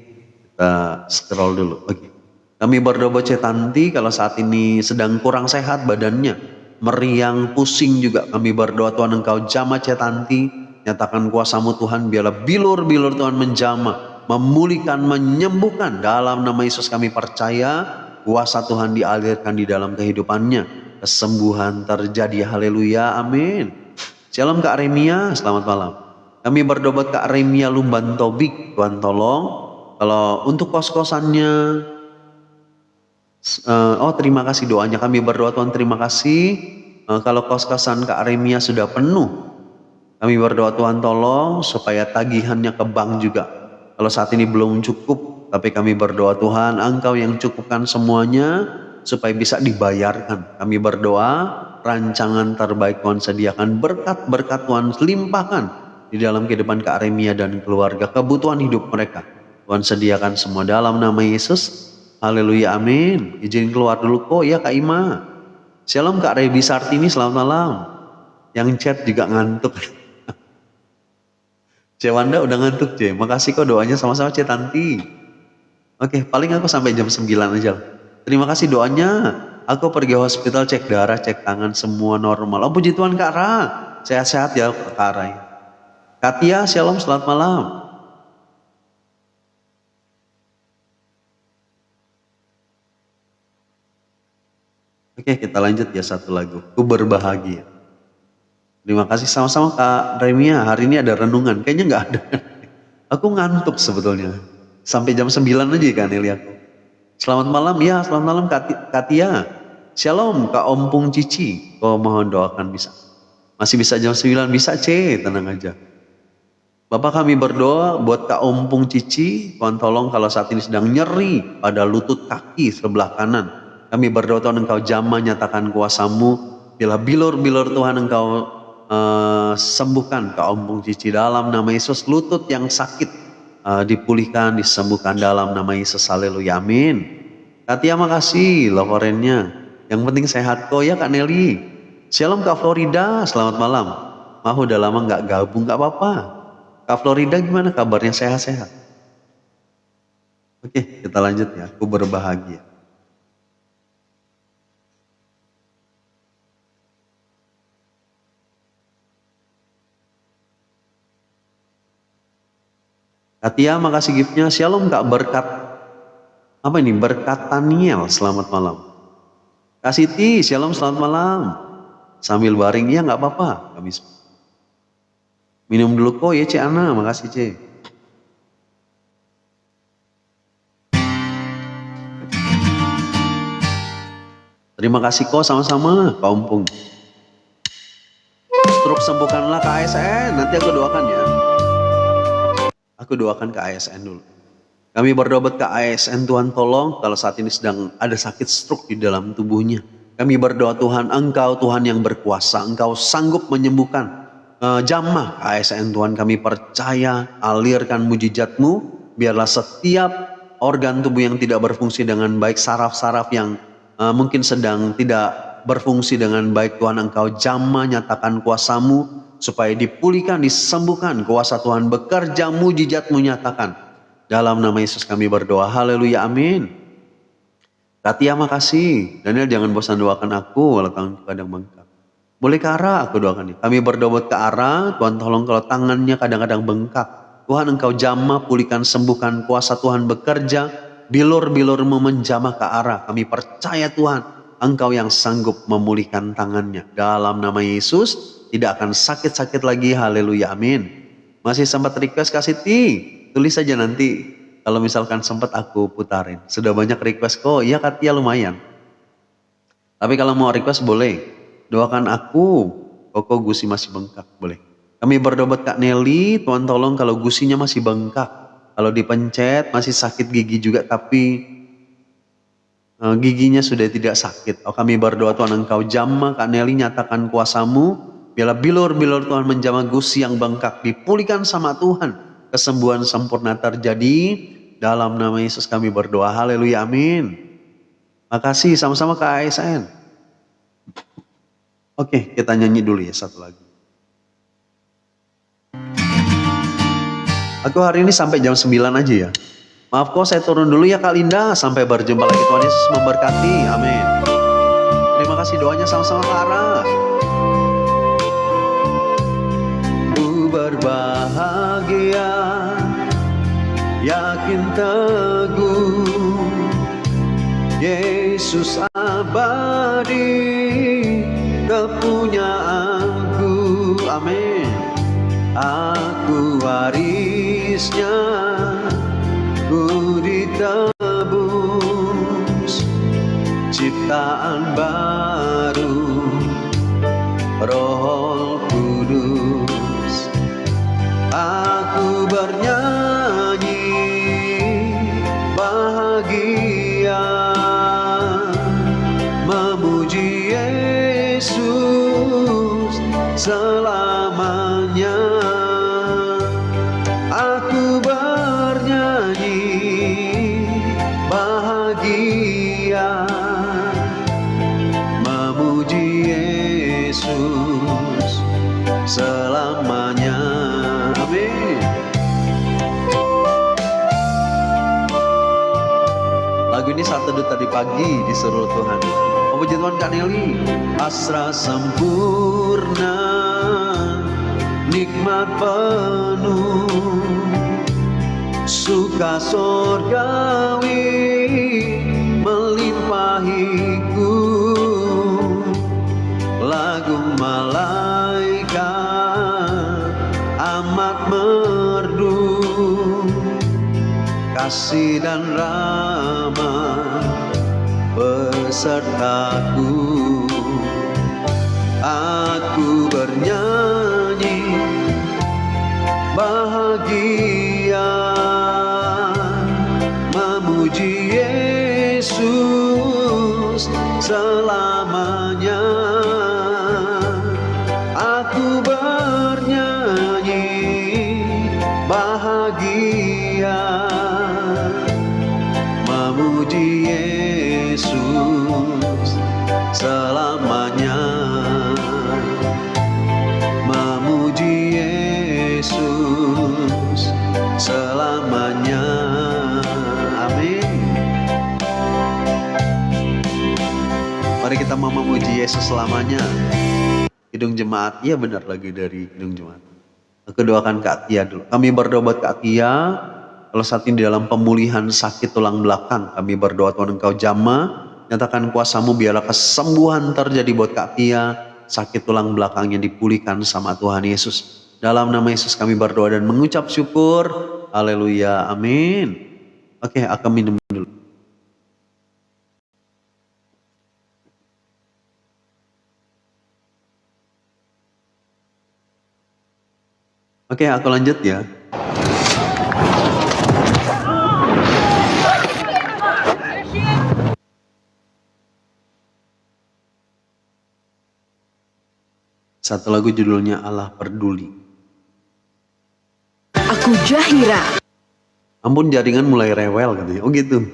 kita scroll dulu. Oke. Kami berdoa buat Cetanti kalau saat ini sedang kurang sehat badannya, meriang, pusing juga. Kami berdoa Tuhan Engkau jamah Cetanti, nyatakan kuasa-Mu Tuhan, biarlah bilur-bilur Tuhan menjamah, memulihkan, menyembuhkan. Dalam nama Yesus kami percaya, kuasa Tuhan dialirkan di dalam kehidupannya. Kesembuhan terjadi, haleluya, amin. Shalom Kak Remia, selamat malam. Kami berdoa buat Kak Remia Lumban Tobik, Tuhan tolong. Kalau untuk kos-kosannya, terima kasih doanya. Kami berdoa Tuhan terima kasih. Kalau kos-kosan Kak Remia sudah penuh, kami berdoa Tuhan tolong supaya tagihannya ke bank juga. Kalau saat ini belum cukup, tapi kami berdoa Tuhan Engkau yang cukupkan semuanya supaya bisa dibayarkan. Kami berdoa rancangan terbaik Tuhan sediakan, berkat-berkat Tuhan limpahkan di dalam kehidupan Kak Remia dan keluarga, kebutuhan hidup mereka. Tuhan sediakan semua dalam nama Yesus. Haleluya, amin. Izin keluar dulu kok ya Kak Ima. Shalom Kak Rebi Sartini, selamat malam. Yang chat juga ngantuk. Cewanda udah ngantuk C. Makasih kok doanya sama-sama Cetanti. Oke, paling aku sampai jam 9 aja. Terima kasih doanya. Aku pergi hospital, cek darah, cek tangan, semua normal. Oh puji Tuhan Kak Ra. Sehat-sehat ya Kak Arai. Katia, shalom, selamat malam. Oke, kita lanjut ya satu lagu. Ku berbahagia. Terima kasih sama-sama Kak Remia. Hari ini ada renungan. Kayaknya nggak ada. Aku ngantuk sebetulnya. Sampai jam 9 aja Kak Nelly aku. Selamat malam ya, selamat malam Katia. Shalom Kak Ompung Cici. Kau mohon doakan bisa. Masih bisa jam 9, bisa C, tenang aja. Bapak kami berdoa buat Kak Ompung Cici. Tuhan tolong kalau saat ini sedang nyeri pada lutut kaki sebelah kanan. Kami berdoa Tuhan Engkau jamah nyatakan kuasa-Mu. Bila bilur-bilur Tuhan Engkau sembuhkan Kak Ompung Cici dalam nama Yesus. Lutut yang sakit dipulihkan, disembuhkan dalam nama Yesus. Haleluya, amin. Katia makasih lokorennya. Yang penting sehat kok ya Kak Nelly. Shalom Kak Florida, selamat malam. Maaf udah lama nggak gabung, nggak apa-apa. Kak Florida gimana kabarnya, sehat-sehat? Oke, kita lanjut ya. Aku berbahagia. Katia makasih giftnya. Shalom Kak Berkat. Apa ini? Berkat Taniel, selamat malam. Kak Siti, shalom, selamat malam. Sambil baring, ya nggak apa-apa. Kami minum dulu kok ya Cik Ana, makasih Cik. Terima kasih kok sama-sama, Kak Ompung. Stroke sembuhkanlah Kak ASN, nanti aku doakan ya. Aku doakan Kak ASN dulu. Kami berdoa buat Kak ASN, Tuhan tolong kalau saat ini sedang ada sakit stroke di dalam tubuhnya. Kami berdoa Tuhan, Engkau Tuhan yang berkuasa, Engkau sanggup menyembuhkan. Jamah ASN Tuhan, kami percaya, alirkan mujizat-Mu, biarlah setiap organ tubuh yang tidak berfungsi dengan baik, saraf-saraf yang mungkin sedang tidak berfungsi dengan baik, Tuhan Engkau jamah, nyatakan kuasa-Mu, supaya dipulihkan, disembuhkan, kuasa Tuhan bekerja, mujizat-Mu nyatakan. Dalam nama Yesus kami berdoa, haleluya, amin. Katia makasih. Daniel jangan bosan doakan aku walau tanganku kadang bengkak. Boleh Kak Ara aku doakan nih. Kami berdoa buat Kak Ara, Tuhan tolong kalau tangannya kadang-kadang bengkak. Tuhan Engkau jamah, pulihkan, sembuhkan, kuasa Tuhan bekerja. Bilur-bilur-Mu menjamah Kak Ara. Kami percaya Tuhan, Engkau yang sanggup memulihkan tangannya. Dalam nama Yesus, tidak akan sakit-sakit lagi, haleluya, amin. Masih sempat request Kak Siti? Tulis saja nanti. Kalau misalkan sempat aku putarin. Sudah banyak request kok. Iya Katia lumayan. Tapi kalau mau request boleh. Doakan aku. Koko gusi masih bengkak. Boleh. Kami berdoa buat Kak Nelly. Tuhan tolong kalau gusinya masih bengkak. Kalau dipencet masih sakit gigi juga. Tapi giginya sudah tidak sakit. Kami berdoa Tuhan Engkau jamah. Kak Nelly nyatakan kuasa-Mu. Biarlah bilur-bilur Tuhan menjamah gusi yang bengkak. Dipulihkan sama Tuhan. Kesembuhan sempurna terjadi. Dalam nama Yesus kami berdoa. Haleluya, amin. Makasih sama-sama Kak ASN. Oke, kita nyanyi dulu ya satu lagu. Aku hari ini sampai jam 9 aja ya. Maaf kok saya turun dulu ya Kak Linda. Sampai berjumpa lagi, Tuhan Yesus memberkati. Amin. Terima kasih doanya sama-sama Kak Ara. Ku berbahagia, yakin teguh, Yesus abadi kepunyaanku, amin. Aku warisnya, ku ditebus, ciptaan baru, Roh Kudus. Aku bernyanyi bahagia, memuji Yesus selamanya. Aku bernyanyi bahagia, memuji Yesus selamanya. Amin. Lagu ini saat teduh tadi pagi disuruh Tuhan. Puji Tuhan Kak Nelly. Asra sempurna nikmat penuh, suka sorgawi melimpahiku, lagu malaikat amat merdu, kasih dan rahmat besertaku. Aku bernyanyi bahagia, memuji Yesus selamanya. Aku bernyanyi bahagia, memuji Yesus selamanya, memuji Yesus selamanya. Amin. Mari kita mau memuji Yesus selamanya. Hidung jemaat, iya benar lagi dari hidung jemaat. Aku doakan Kak Tia dulu. Kami berdoa buat Kak Tia. Kalau saat ini dalam pemulihan sakit tulang belakang, kami berdoa Tuhan Engkau jamah, nyatakan kuasa-Mu, biarlah kesembuhan terjadi buat Kak Tia. Sakit tulang belakangnya dipulihkan sama Tuhan Yesus. Dalam nama Yesus kami berdoa dan mengucap syukur. Haleluya, amin. Oke, aku minum dulu. Oke, aku lanjut ya. Satu lagu judulnya Allah Peduli. Aku Jahira. Ampun jaringan mulai rewel katanya. Oh gitu.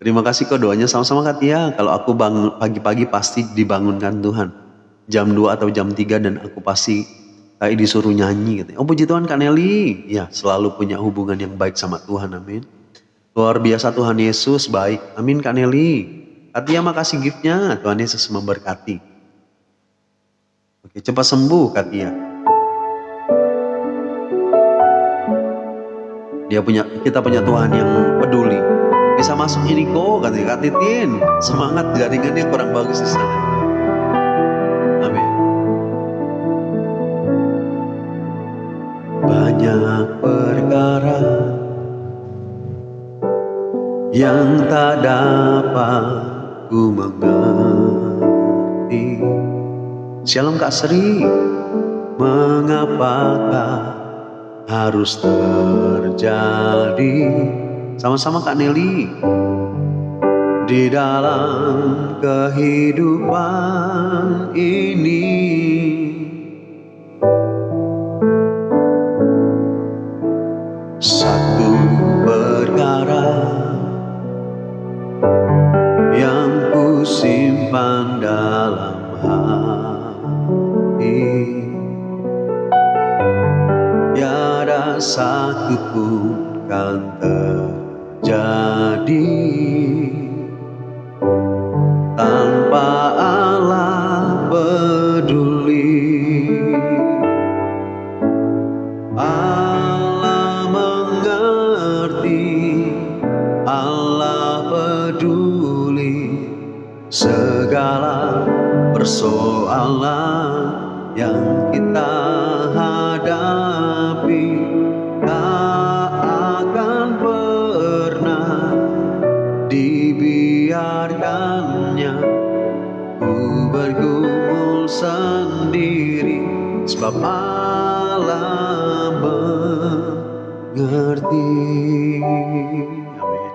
Terima kasih kok doanya sama-sama Kak Tia. Kalau aku bangun pagi-pagi pasti dibangunkan Tuhan. Jam 2 atau jam 3 dan aku pasti kayak disuruh nyanyi katanya. Oh puji Tuhan Kak Nelly. Ya selalu punya hubungan yang baik sama Tuhan, amin. Luar biasa Tuhan Yesus baik. Amin Kak Nelly. Kak Tia makasih giftnya. Tuhan Yesus memberkati. Oke, cepat sembuh Kak Tia. Kita punya Tuhan yang peduli. Bisa masuk ini kok katanya Kak Titin. Semangat, jaringannya kurang bagus di sana. Amin. Banyak perkara yang tak dapat ku mengerti. Shalom Kak Sri, mengapakah harus terjadi? Sama-sama Kak Nelly. Di dalam kehidupan ini satu perkara yang ku simpan dalam hati, tiada satu pun kan terjadi tanpa Allah peduli. Allah mengerti, Allah peduli segala persoalan yang kita hadapi. Tak akan pernah dibiarkannya ku bergumul sendiri, sebab Allah mengerti. Amin.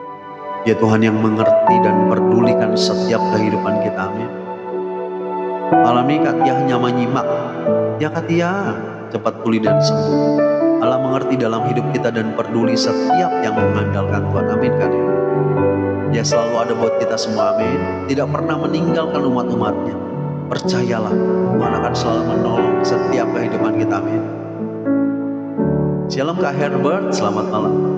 Ya Tuhan yang mengerti dan pedulikan setiap kehidupan kita, amin. Malam ini Kak Tia hanya menyimak. Ya Kak Tia, cepat pulih dan sembuh. Allah mengerti dalam hidup kita dan peduli setiap yang mengandalkan Tuhan, amin Kak Tia. Dia selalu ada buat kita semua, amin. Tidak pernah meninggalkan umat-umatnya. Percayalah, Tuhan akan selalu menolong setiap kehidupan kita, amin. Shalom Kak Herbert, selamat malam.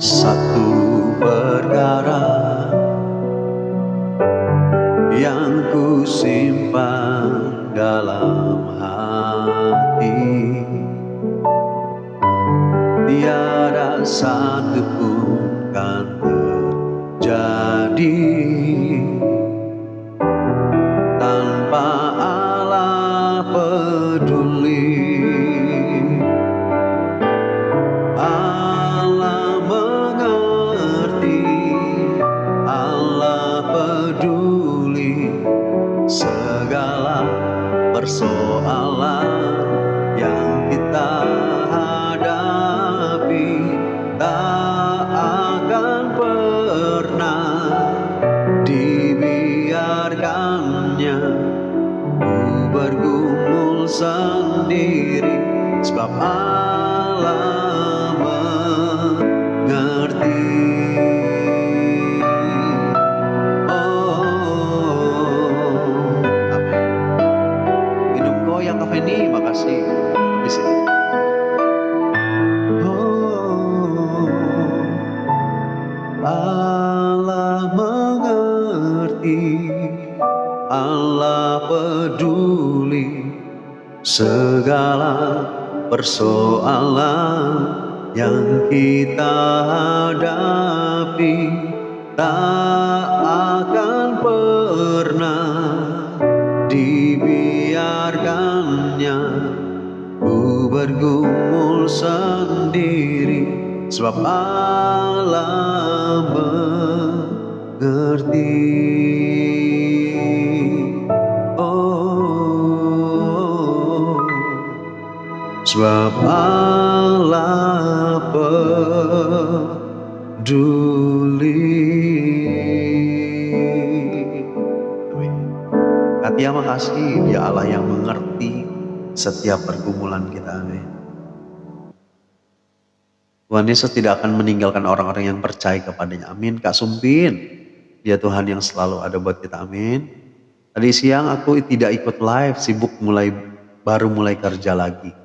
Satu perkara persoalan yang kita hadapi tak akan pernah dibiarkannya ku bergumul sendiri, sebab Allah mengerti. Ini makasih. Habis itu. Allah mengerti, Allah peduli segala persoalan yang kita hadapi tak akan pernah dibiarkannya ku bergumul sendiri, sebab Allah mengerti. Oh, sebab Allah peduli. Katia makasih, dia Allah yang mengerti setiap pergumulan kita. Amin. Tuhan Yesus tidak akan meninggalkan orang-orang yang percaya kepadanya. Amin. Kak Sumpin, dia Tuhan yang selalu ada buat kita. Amin. Tadi siang aku tidak ikut live, sibuk baru mulai kerja lagi.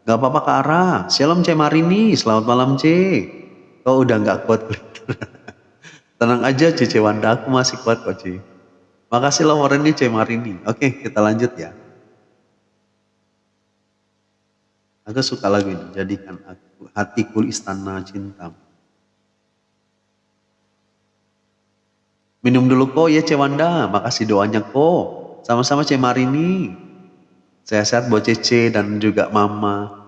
Gak apa-apa Kak Ara. Shalom C Marini, selamat malam C. Kau udah gak kuat. Tenang aja C Wanda, aku masih kuat kok C. Makasih laporannya C Marini. Oke, kita lanjut ya. Aku suka lagu ini. Jadikan aku hatiku istana cintamu. Minum dulu kok ya C Wanda. Makasih doanya kok. Sama-sama C Marini. Sehat-sehat buat Cece dan juga Mama.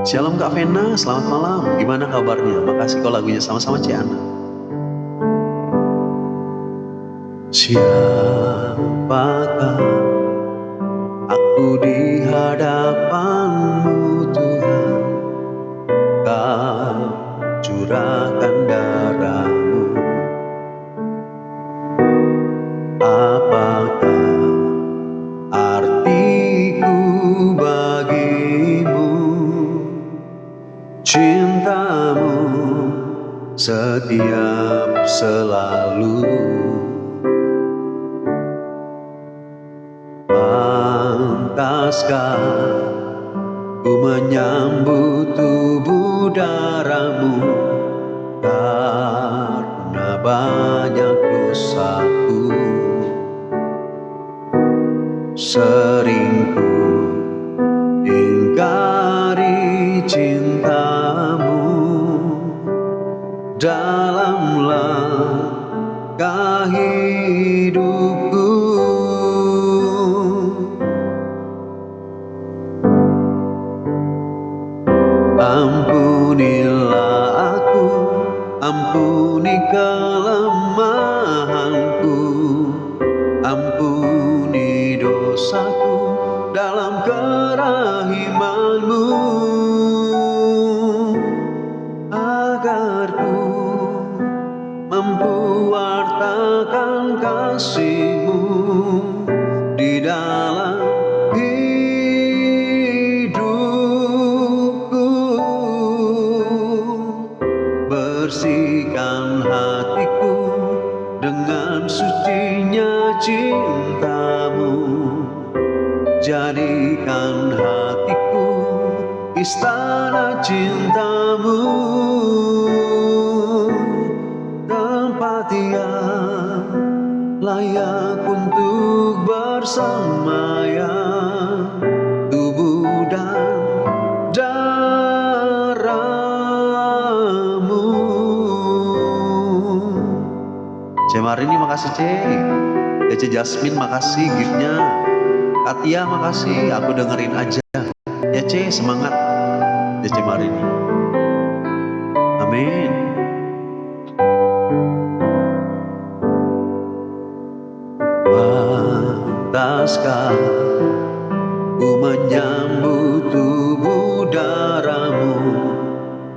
Shalom Kak Vena, selamat malam. Gimana kabarnya? Makasih kok lagunya sama-sama Ciana. Siapakah aku di hadapan-Mu Tuhan? Kau curahkan darah-Mu. Apakah artiku bagimu? Cintamu setiap selalu. Pantaskah ku menyambut tubuh darah-Mu karena banyak dosaku. Sering ku ingkari cinta-Mu dalam langkah hidupku. Ampunilah aku, ampuni kelemahanku, ampuni dosaku dalam kerahiman-Mu, agar ku mampu wartakan kasih-Mu di dalam hidupku. Bersihkan hatiku dengan sucinya cinta-Mu. Jadikan hatiku istana cinta-Mu, tempat yang layak untuk bersemayam, tubuh dan darah-Mu. C Marini makasih C. C Jasmine makasih giftnya. Katia makasih, aku dengerin aja. Ya C, semangat. C Marini. Amin. Pantaskah ku menyambut tubuh darahmu,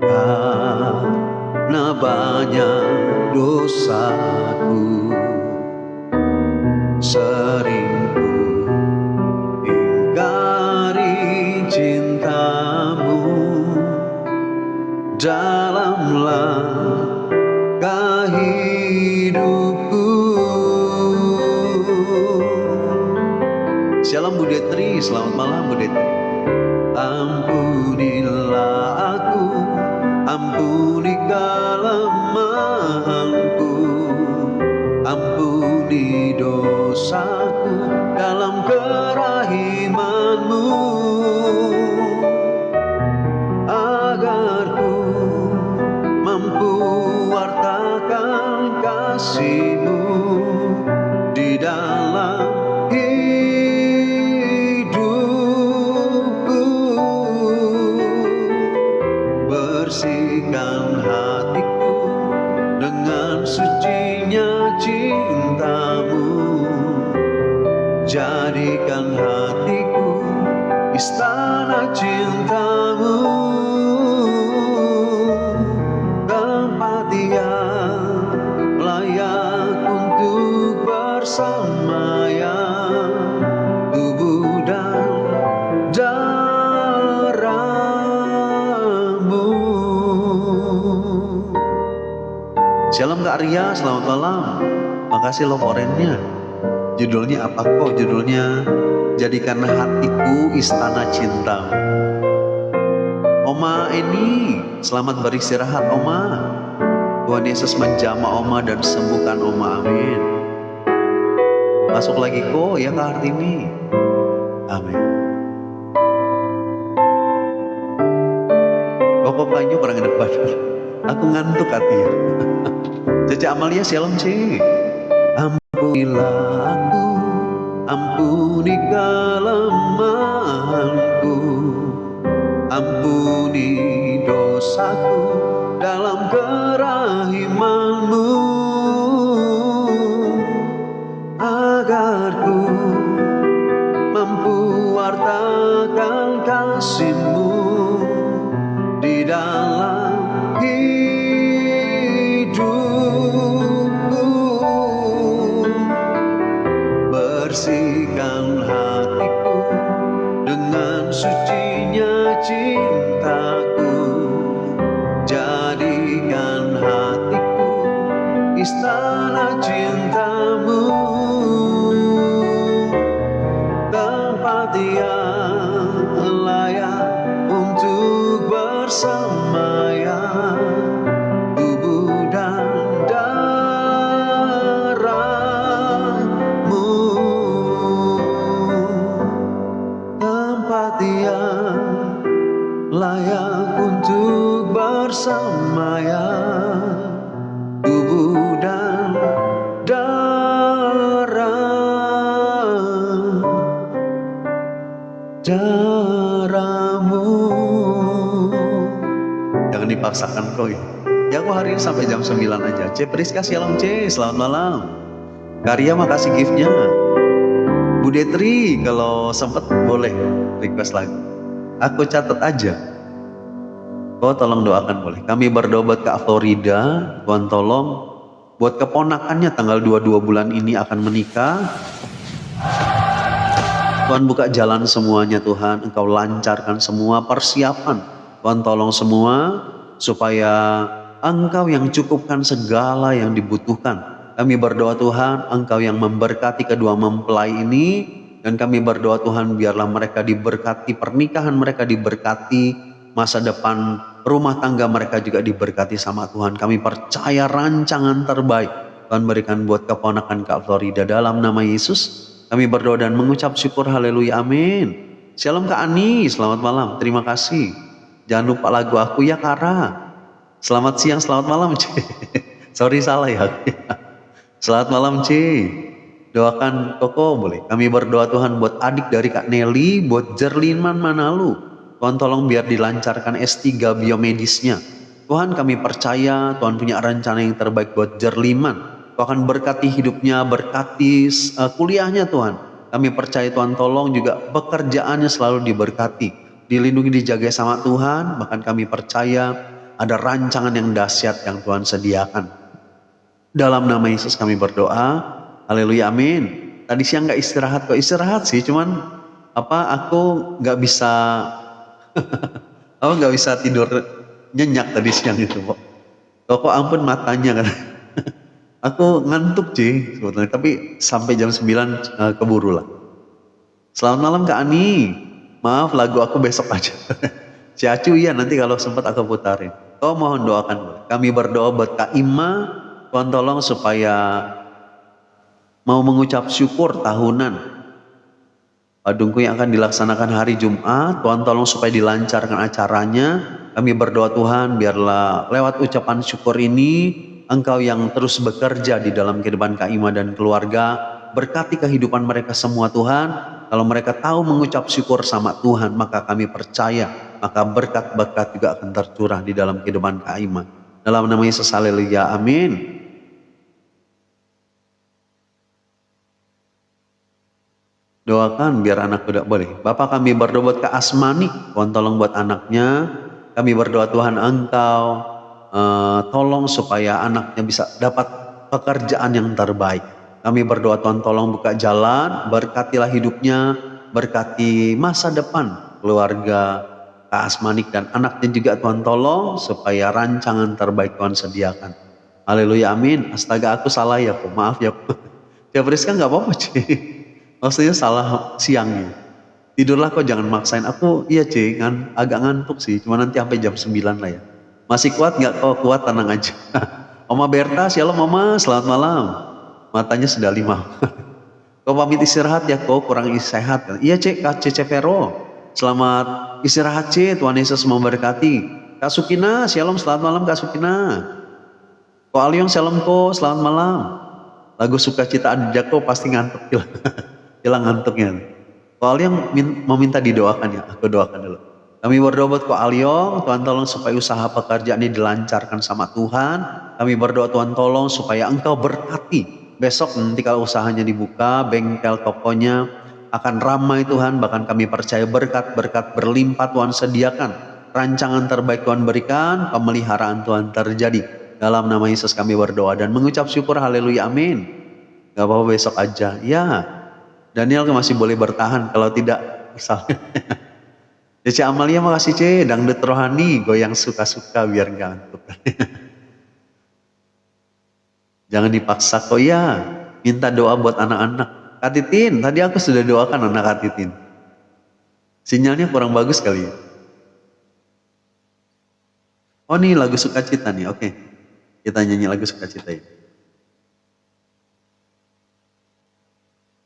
karena banyak dosaku. Sering ku ingkari cintamu dalam langkah hidupku. Shalom Bu Detri, selamat malam Bu Detri. Ampunilah aku, ampuni kelemahanku, ampuni dosaku dalam kerahiman-Mu, agar ku mampu wartakan kasih-Mu di dalam hidupku. Bersihkan hatiku dengan sucinya cinta-Mu, jadikan hatiku istana cinta-Mu, tempat yang layak untuk bersamaya, tubuh dan darah-Mu. Shalom Kak Ria, selamat malam. Makasih loh korennya. Judulnya apa kok? Judulnya Jadikan Hatiku Istana Cinta. Oma ini, selamat beristirahat Oma. Tuhan Yesus menjamah Oma dan sembuhkan Oma, amin. Masuk lagi kok ya Kak Hartini, amin. Kok Panju kurang enak badan. Aku ngantuk hati ya. Caca Amalia, shalom C. Ampunilah aku, ampuni kelemahanku, ampuni dosaku dalam kerahiman-Mu, agar ku mampu wartakan kasih-Mu di dalam hidupku. Bersihkan hatiku dengan sucinya cintaku, jadikan hatiku istana cinta-Mu, tempat yang layak untuk bersamaya, tubuh dan darah-Mu, tempat yang layak untuk bersamaya, tubuh dan darah-Mu. Jangan dipaksakan kok ya. Ya aku hari ini sampai jam 9 aja. C Priska, shalom C, selamat malam. Karya makasih giftnya. Bu Detri kalau sempet boleh request lagi. Aku catat aja. Kau tolong doakan boleh. Kami berdoa buat Kak Florida. Tuhan tolong buat keponakannya tanggal 22 bulan ini akan menikah. Tuhan buka jalan semuanya Tuhan. Engkau lancarkan semua persiapan. Tuhan tolong semua supaya Engkau yang cukupkan segala yang dibutuhkan. Kami berdoa Tuhan, Engkau yang memberkati kedua mempelai ini. Dan kami berdoa Tuhan, biarlah mereka diberkati, pernikahan mereka diberkati, masa depan rumah tangga mereka juga diberkati sama Tuhan. Kami percaya rancangan terbaik Tuhan berikan buat keponakan Kak Florida dalam nama Yesus. Kami berdoa dan mengucap syukur, haleluya, amin. Shalom Kak Ani, selamat malam, terima kasih. Jangan lupa lagu aku ya Kara. Selamat siang, selamat malam. Sorry salah ya. Selamat malam Ci. Doakan Koko boleh. Kami berdoa Tuhan buat adik dari Kak Nelly, buat Jerliman Manalu. Tuhan tolong biar dilancarkan S3 biomedisnya. Tuhan kami percaya Tuhan punya rencana yang terbaik buat Jerliman. Tuhan berkati hidupnya, berkati kuliahnya Tuhan. Kami percaya Tuhan tolong juga pekerjaannya selalu diberkati. Dilindungi, dijaga sama Tuhan. Bahkan kami percaya ada rancangan yang dahsyat yang Tuhan sediakan. Dalam nama Yesus kami berdoa. Haleluya, amin. Tadi siang nggak istirahat kok, istirahat sih, cuman aku nggak bisa, aku nggak bisa tidur nyenyak tadi siang itu kok. Kok ampun matanya kan. Aku ngantuk sih sebetulnya, tapi sampai jam 9 keburu lah. Selamat malam Kak Ani. Maaf lagu aku besok aja. Si Acu iya nanti kalau sempat aku putarin. Kau mohon doakan. Kami berdoa buat Kak Ima. Tuhan tolong supaya mau mengucap syukur tahunan Padungku yang akan dilaksanakan hari Jumat. Tuhan tolong supaya dilancarkan acaranya. Kami berdoa Tuhan biarlah lewat ucapan syukur ini Engkau yang terus bekerja di dalam kehidupan Kak Ima dan keluarga. Berkati kehidupan mereka semua Tuhan. Kalau mereka tahu mengucap syukur sama Tuhan, maka kami percaya, maka berkat-berkat juga akan tercurah di dalam kehidupan Kak Ima. Dalam nama Yesus, haleluya, amin. Doakan biar anak tidak boleh. Bapak kami berdoa buat Kak Asmani. Tuhan tolong buat anaknya. Kami berdoa Tuhan Engkau tolong supaya anaknya bisa dapat pekerjaan yang terbaik. Kami berdoa Tuhan tolong buka jalan. Berkatilah hidupnya. Berkati masa depan keluarga Kak Asmani dan anaknya juga Tuhan tolong supaya rancangan terbaik Tuhan sediakan. Haleluya, amin. Astaga aku salah ya kok. Maaf ya kok. Ya Priska gak apa-apa sih. Maksudnya salah siangnya. Tidurlah kok jangan maksain. Aku iya Ci, agak ngantuk sih. Cuma nanti sampai jam 9 lah ya. Masih kuat gak? Kok kuat tenang aja. Oma Berta, shalom Oma, selamat malam. Matanya sudah 5. Kau pamit istirahat ya kok, kurang sehat. Iya Ci, Kak Cece Vero. Selamat istirahat Ci, Tuhan Yesus memberkati. Kak Sukina, shalom, selamat malam Kak Sukina. Kok Aliong, shalom kok, selamat malam. Lagu Sukacita ada kok pasti ngantuk hilang ngantuknya. Ko Aliong meminta didoakan ya, aku doakan dulu. Kami berdoa buat Ko Aliong, Tuhan tolong supaya usaha pekerjaan ini dilancarkan sama Tuhan. Kami berdoa Tuhan tolong supaya Engkau berkati. Besok nanti kalau usahanya dibuka, bengkel tokonya akan ramai Tuhan. Bahkan kami percaya berkat-berkat berlimpah Tuhan sediakan. Rancangan terbaik Tuhan berikan, pemeliharaan Tuhan terjadi. Dalam nama Yesus kami berdoa dan mengucap syukur, haleluya, amin. Gak apa-apa besok aja. Ya, Daniel masih boleh bertahan, kalau tidak misalnya. Cece Amalia makasih Ce, dangdut rohani, goyang suka-suka biar gak ngantuk. Jangan dipaksa kok ya, minta doa buat anak-anak. Kak Titin, tadi aku sudah doakan anak Kak Titin. Sinyalnya kurang bagus kali ya. Oh nih lagu Sukacita nih, oke. Kita nyanyi lagu Sukacita ya.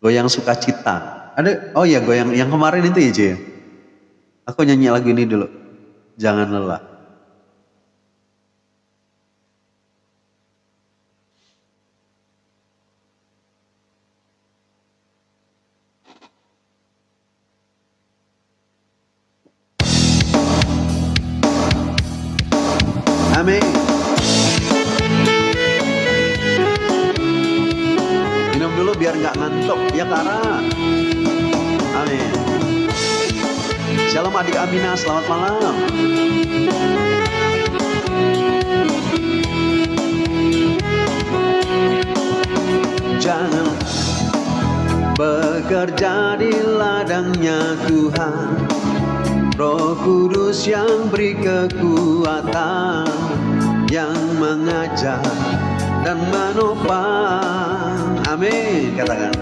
Goyang Sukacita. Ada, oh ya goyang yang kemarin itu ya Ce. Aku nyanyi lagu ini dulu. Jangan lelah. Amin. Minum dulu biar nggak ngantuk ya Kara. Amin. Shalom adik Amina, selamat malam. Jangan bekerja di ladangnya Tuhan. Roh Kudus yang beri kekuatan, yang mengajar dan menopang. Amin, katakan.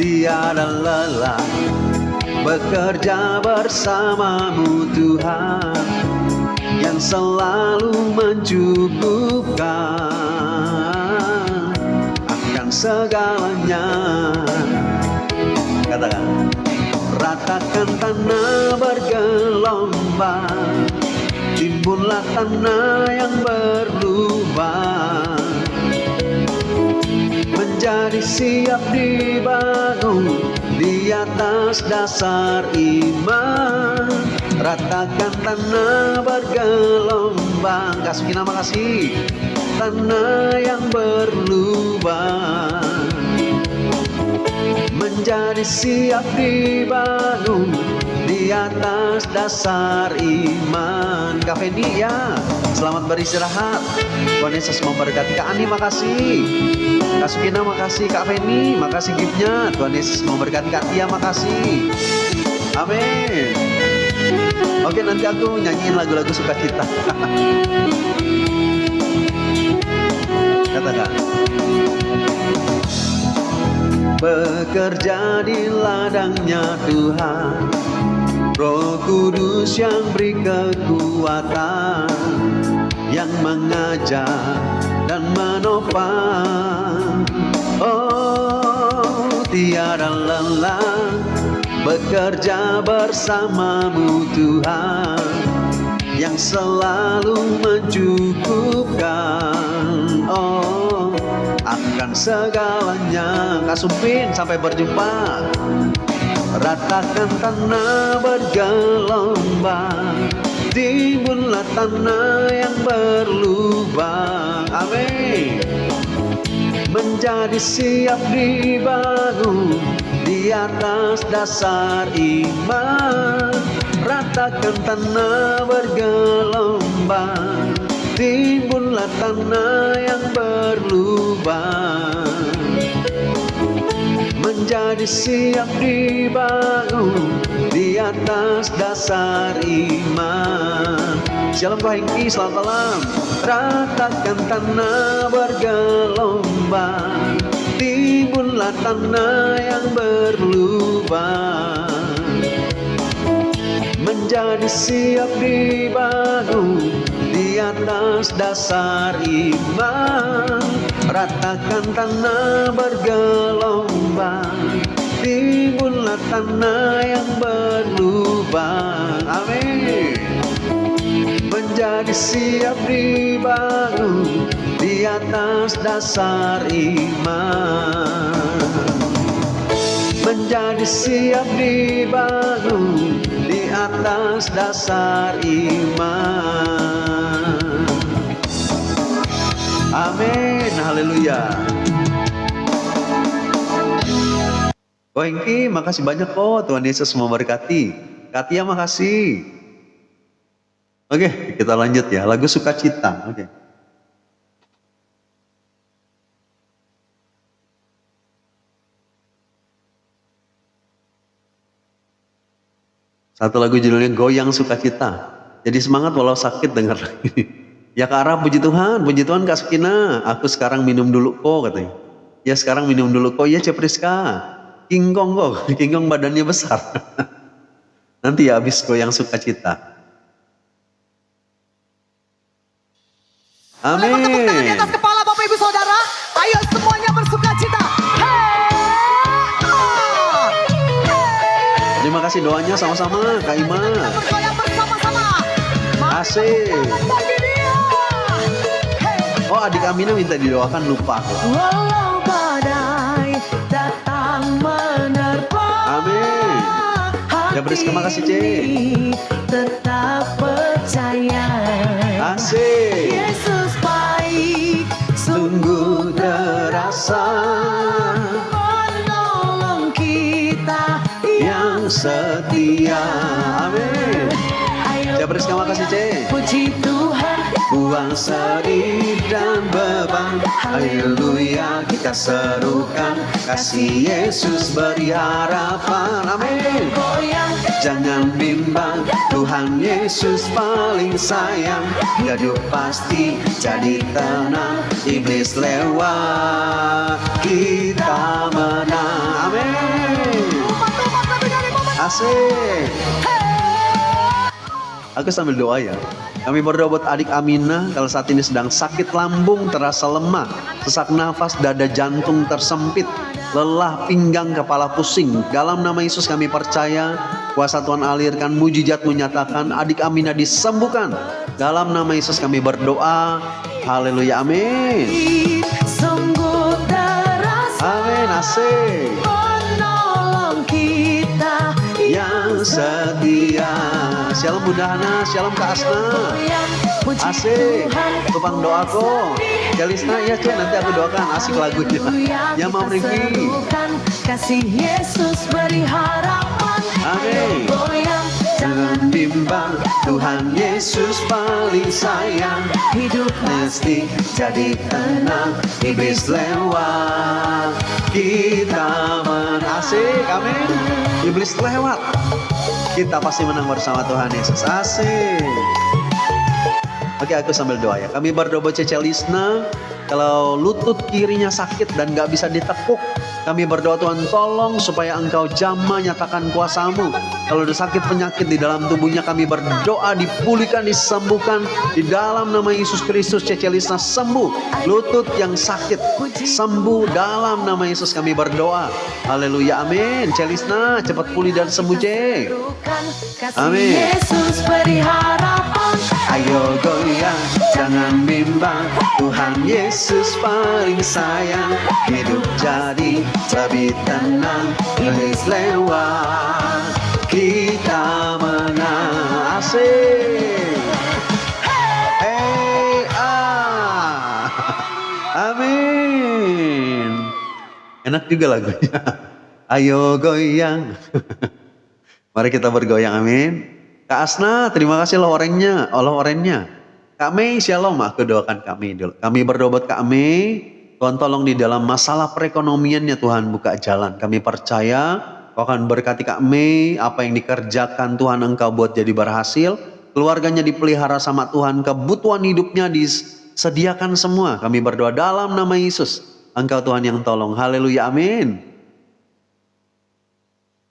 Tiada lelah bekerja bersamamu Tuhan, yang selalu mencukupkan akan segalanya. Katakan. Ratakan tanah bergelombang, timbunlah tanah yang berlubang. menjadi siap dibangun di atas dasar iman. Ratakan tanah bergelombang. Kasuki nama kasih. Tanah yang berlubang. Menjadi siap dibangun di atas dasar iman. Kak Fendi ya, selamat beristirahat. Tuhan Yesus memberkati. Kak Ani makasih. Kak Sukina makasih. Kak Fendi makasih giftnya. Tuhan Yesus memberkati. Kak Tia makasih. Amin. Oke, nanti aku nyanyiin lagu-lagu sukacita. Katakan. Bekerja di ladangnya Tuhan, Roh Kudus yang beri kekuatan, yang mengajar dan menopang. Oh, tiada lelah bekerja bersamamu Tuhan, yang selalu mencukupkan. Oh, akan segalanya. Kak Sumpin, sampai berjumpa. Ratakan tanah bergelombang, timbunlah tanah yang berlubang. Amin. Menjadi siap dibangun di atas dasar iman. Ratakan tanah bergelombang, timbunlah tanah yang berlubang. Menjadi siap dibangun di atas dasar iman. Shalom Kak Hengki, selamat malam. Ratakan tanah bergelombang, timbunlah tanah yang berlubang. Menjadi siap dibangun di atas dasar iman. Ratakan tanah bergelombang, timbunlah tanah yang berlubang. Amin. Menjadi siap dibangun di atas dasar iman. Menjadi siap dibangun di atas dasar iman. Amin, haleluya. Ko Hengki, makasih banyak kok. Tuhan Yesus memberkati. Katia makasih. Oke, kita lanjut ya. Lagu Sukacita. Oke. Satu lagu judulnya Goyang Sukacita. Jadi semangat walau sakit dengar ini. Ya Kak Ara, puji Tuhan Kak Sukina. Aku sekarang minum dulu kok katanya. Ya sekarang minum dulu kok. Ya Cepriska. King Kong kok. King Kong badannya besar. Nanti ya habis goyang sukacita. Amin. Boleh tepuk tangan di atas kepala Bapak Ibu Saudara. Ayo semuanya bersukacita. Terima kasih doanya sama-sama Kak Ima. Bergoyang bersama-sama. Asik. Bagi dia. Oh, adik Amina minta didoakan, lupa aku. Walau badai datang menerpa. Amin. Ya Bris, terima kasih C. Tetap percaya. Asik. Yesus baik, Sungguh terasa menolong kita yang setia. Amin. Ayo Ya Bris, terima kasih C. puji Tuhan. Buang sedih dan beban, haleluya kita serukan, kasih Yesus beri harapan. Amin. Goyang, Jangan bimbang, Tuhan Yesus paling sayang. Hidup pasti jadi tenang, iblis lewat, kita menang. Amin. umat-umat lebih dari momen. Asik. Aku sambil doa ya. Kami berdoa buat adik Amina, kalau saat ini sedang sakit lambung, terasa lemah, sesak nafas, dada jantung tersempit, lelah pinggang, kepala pusing. Dalam nama Yesus kami percaya, kuasa Tuhan alirkan, mujizat menyatakan adik Amina disembuhkan. Dalam nama Yesus kami berdoa. Haleluya, amin. Sungguh terasa Amin. amin, asik. Penolong kita Yang setia. Shalom Bunda Hana, shalom Kak Asna. Asik, tupang doaku. Jalisna ya Cek, nanti aku doakan, asik lagunya. Yang mau review. Kasih Yesus beri harapan. Amin. Goyang, Jangan bimbang, Tuhan Yesus paling sayang. hidup Mesti jadi tenang, iblis lewat, kita menang. Asik, amin. Iblis lewat, kita pasti menang bersama Tuhan Yesus. Asik. Oke, aku sambil doa ya. Kami berdoa buat Cece Lisna, kalau lutut kirinya sakit dan gak bisa ditekuk, kami berdoa Tuhan tolong supaya Engkau jamah nyatakan kuasa-Mu. Kalau ada sakit penyakit di dalam tubuhnya, kami berdoa dipulihkan, disembuhkan di dalam nama Yesus Kristus. Cece Lisna sembuh, lutut yang sakit sembuh dalam nama Yesus kami berdoa. Haleluya, amin. Cece Lisna cepat pulih dan sembuh, Cek. Amin. Yesus beri harapan. Ayo goyang, jangan bimbang, Tuhan Yesus paling sayang. Hidup jadi lebih tenang, iblis lewat, kita menang. Asik. Hey, amin. Enak juga lagunya. Ayo goyang. Mari kita bergoyang, amin. Kak Asna, terima kasih loh orennya. Kak Mei, shalom. Aku doakan Kak Mei dulu. Kami berdoa buat Kak Mei. Tuhan tolong di dalam masalah perekonomiannya, Tuhan buka jalan. Kami percaya Kau akan berkati Kak Mei. Apa yang dikerjakan Tuhan Engkau buat jadi berhasil. Keluarganya dipelihara sama Tuhan. Kebutuhan hidupnya disediakan semua. Kami berdoa dalam nama Yesus. Engkau Tuhan yang tolong. Haleluya, amin.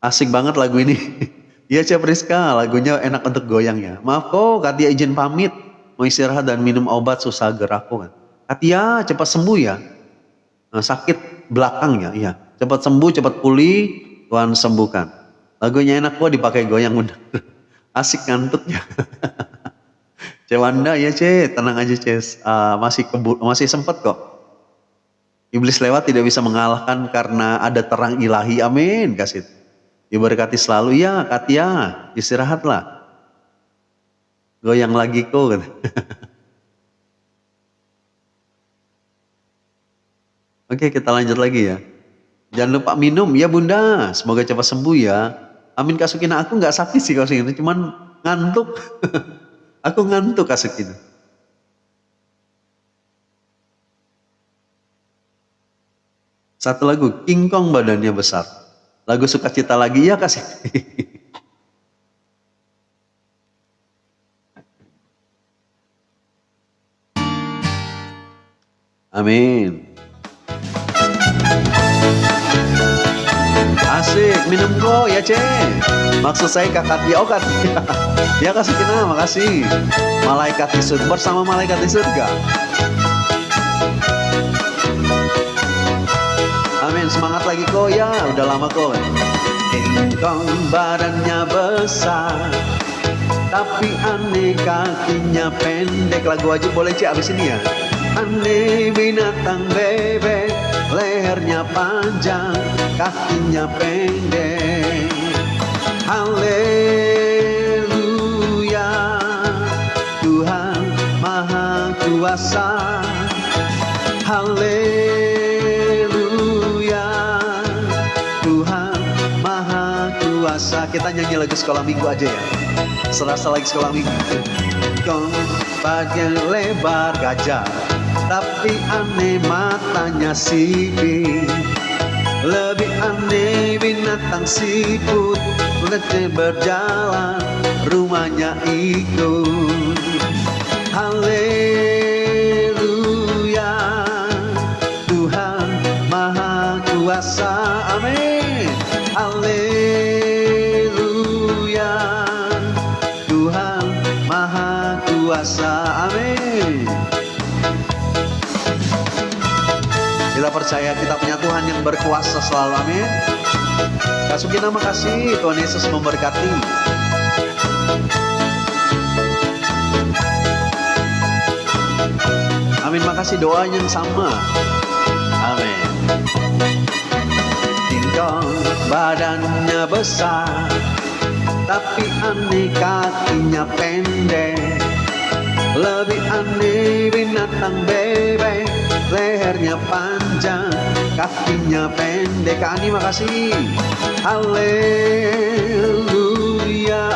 Asik banget lagu ini. Iya Cep Rizka, lagunya enak untuk goyang ya. Maaf kok, Katia izin pamit. Mau istirahat dan minum obat, susah gerakku kan. Katia cepat sembuh ya. Nah, sakit belakang ya, iya. Cepat sembuh, cepat pulih, Tuhan sembuhkan. Lagunya enak kok dipakai goyang udah. Asik ngantuknya. Cewanda ya Ce, tenang aja Ce. Masih sempat kok. Iblis lewat tidak bisa mengalahkan karena ada terang ilahi. Amin. Kasih. Diberkati selalu ya Katia, istirahatlah. Goyang lagi kok. Oke, kita lanjut lagi ya. Jangan lupa minum ya Bunda. Semoga cepat sembuh ya. Amin Kak Sukina. Aku nggak sakit sih Kak Sukina, cuman ngantuk. Aku ngantuk Kak Sukina. Satu lagu, King Kong badannya besar. Lagu sukacita lagi ya kasih. Amin. Asik, minum kok ya Ce. Maksud saya Kak Katia, oh Katia. Ya Kak Sukina, makasih. Malaikat di surga, bersama malaikat di surga. Amin, semangat lagi kok ya, udah lama kok. King Kong badannya besar, tapi aneh kakinya pendek. Lagu wajib boleh Ci abis ini ya. Aneh binatang bebek, lehernya panjang, kakinya pendek. Haleluya, Tuhan Maha Kuasa. Haleluya, Tuhan Maha Kuasa. Kita nyanyi lagu sekolah minggu aja ya. Serasa lagi sekolah minggu. Kong bagian lebar gajah, tapi aneh matanya sipit. Lebih aneh binatang siput, letih berjalan, rumahnya ikut. Haleluya, Tuhan Maha Kuasa. Amin. Haleluya, Tuhan Maha Kuasa. Amin. Kita percaya kita punya Tuhan yang berkuasa selalu. Amin. Kak Sukina makasih, Tuhan Yesus memberkati. Amin, makasih doanya yang sama. Amin. Tingkong badannya besar, tapi aneh kakinya pendek. Lebih aneh binatang bebek, lehernya panjang, kakinya pendek. Kak Ani makasih. Haleluya,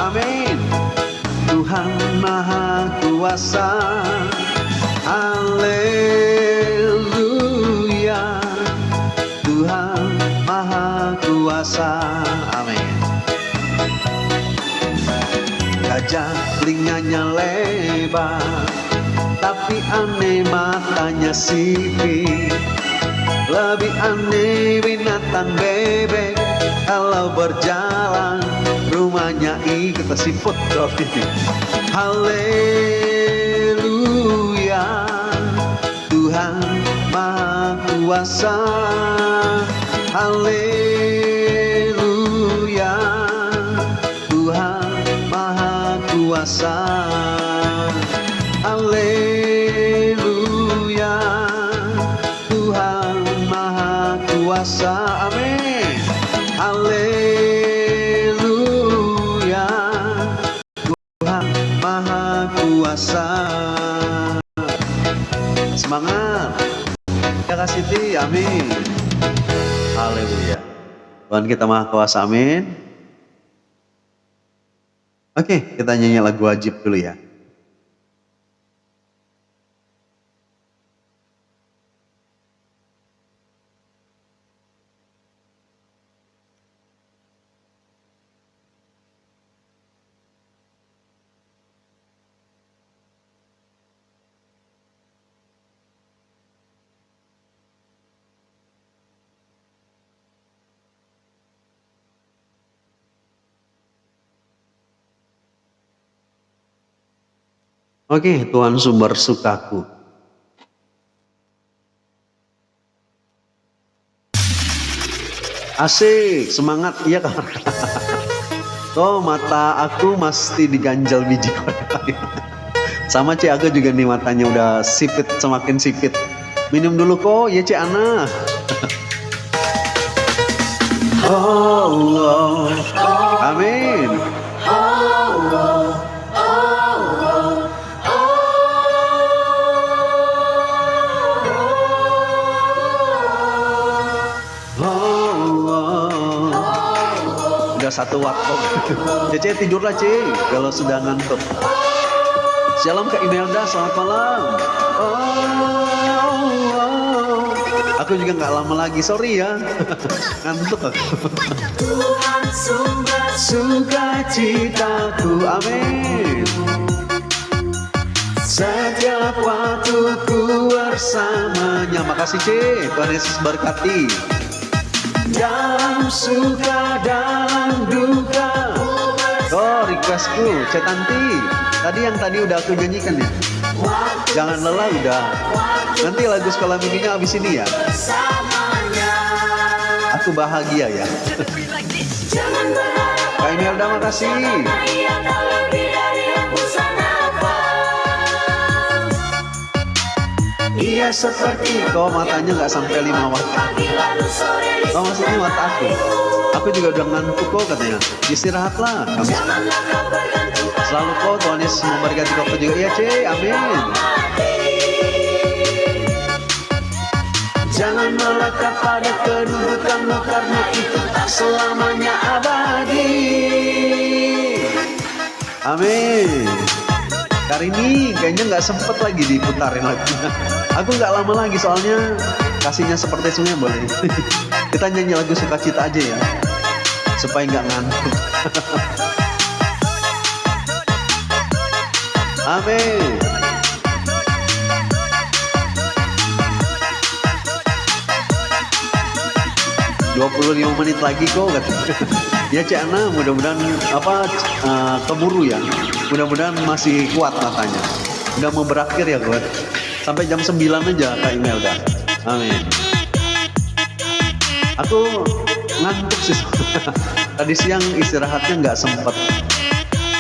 amin. Tuhan Maha Kuasa. Haleluya, Tuhan Maha Kuasa, amin. Gajah telinganya lebar, tapi aneh matanya sipit. Lebih aneh binatang bebek, kalau berjalan rumahnya ikut siput. Haleluya, Tuhan Maha Kuasa. Haleluya, Tuhan Maha Kuasa. Haleluya, Tuhan Maha Kuasa, amin. Haleluya, Tuhan Maha Kuasa. Semangat ya Kak Siti, amin. Haleluya, Tuhan kita Maha Kuasa, amin. Oke, kita nyanyi lagu wajib dulu ya. Oke, Tuhan sumber sukaku. Asik, semangat, iya kan? Tuh mata aku mesti diganjal biji korek. Sama Cik, aku juga nih matanya udah sipit, semakin sipit. Minum dulu kok, ya Cik Ana. Oh, amin. Udah 1 watt kok. Cece tidurlah Cece kalau sudah ngantuk. Shalom Kak Imelda, selamat malam. Aku juga nggak lama lagi, sorry ya. Ngantuk aku. Tuhan sumber sukacitaku, amin. Setiap waktu ku bersamanya. Makasih Cece, Tuhan Yesus berkati. Dalam suka, dalam duka. Oh, requestku, Cetanti. Yang tadi udah aku nyanyikan ya. Jangan lelah udah. Nanti lagu sekolah minggunya abis ini ya. Aku bahagia ya. Kak Imelda makasih. Iya seperti kok matanya nggak sampai 5 watt. Oh maksudnya watt aku. Aku juga udah ngantuk kok katanya. Istirahatlah kamu. Selalu kok Tuhan Yesus memberkati kau juga. Iya Cek, amin. Jangan melekat pada kedudukanmu karena itu tak selamanya abadi. Amin. Kali ini kayaknya nggak sempet lagi diputarin lagi. Aku nggak lama lagi soalnya kasihnya seperti sungai boleh. Kita nyanyi lagu sukacita aja ya, supaya nggak ngantuk. Amin. "25 menit lagi kok katanya." Ya Cik Ana, mudah-mudahan keburu ya. Mudah-mudahan masih kuat matanya. Udah mau berakhir ya kuat. Sampai jam 9 aja Kak Imelda. Amin. Aku ngantuk sih. Tadi siang istirahatnya nggak sempet.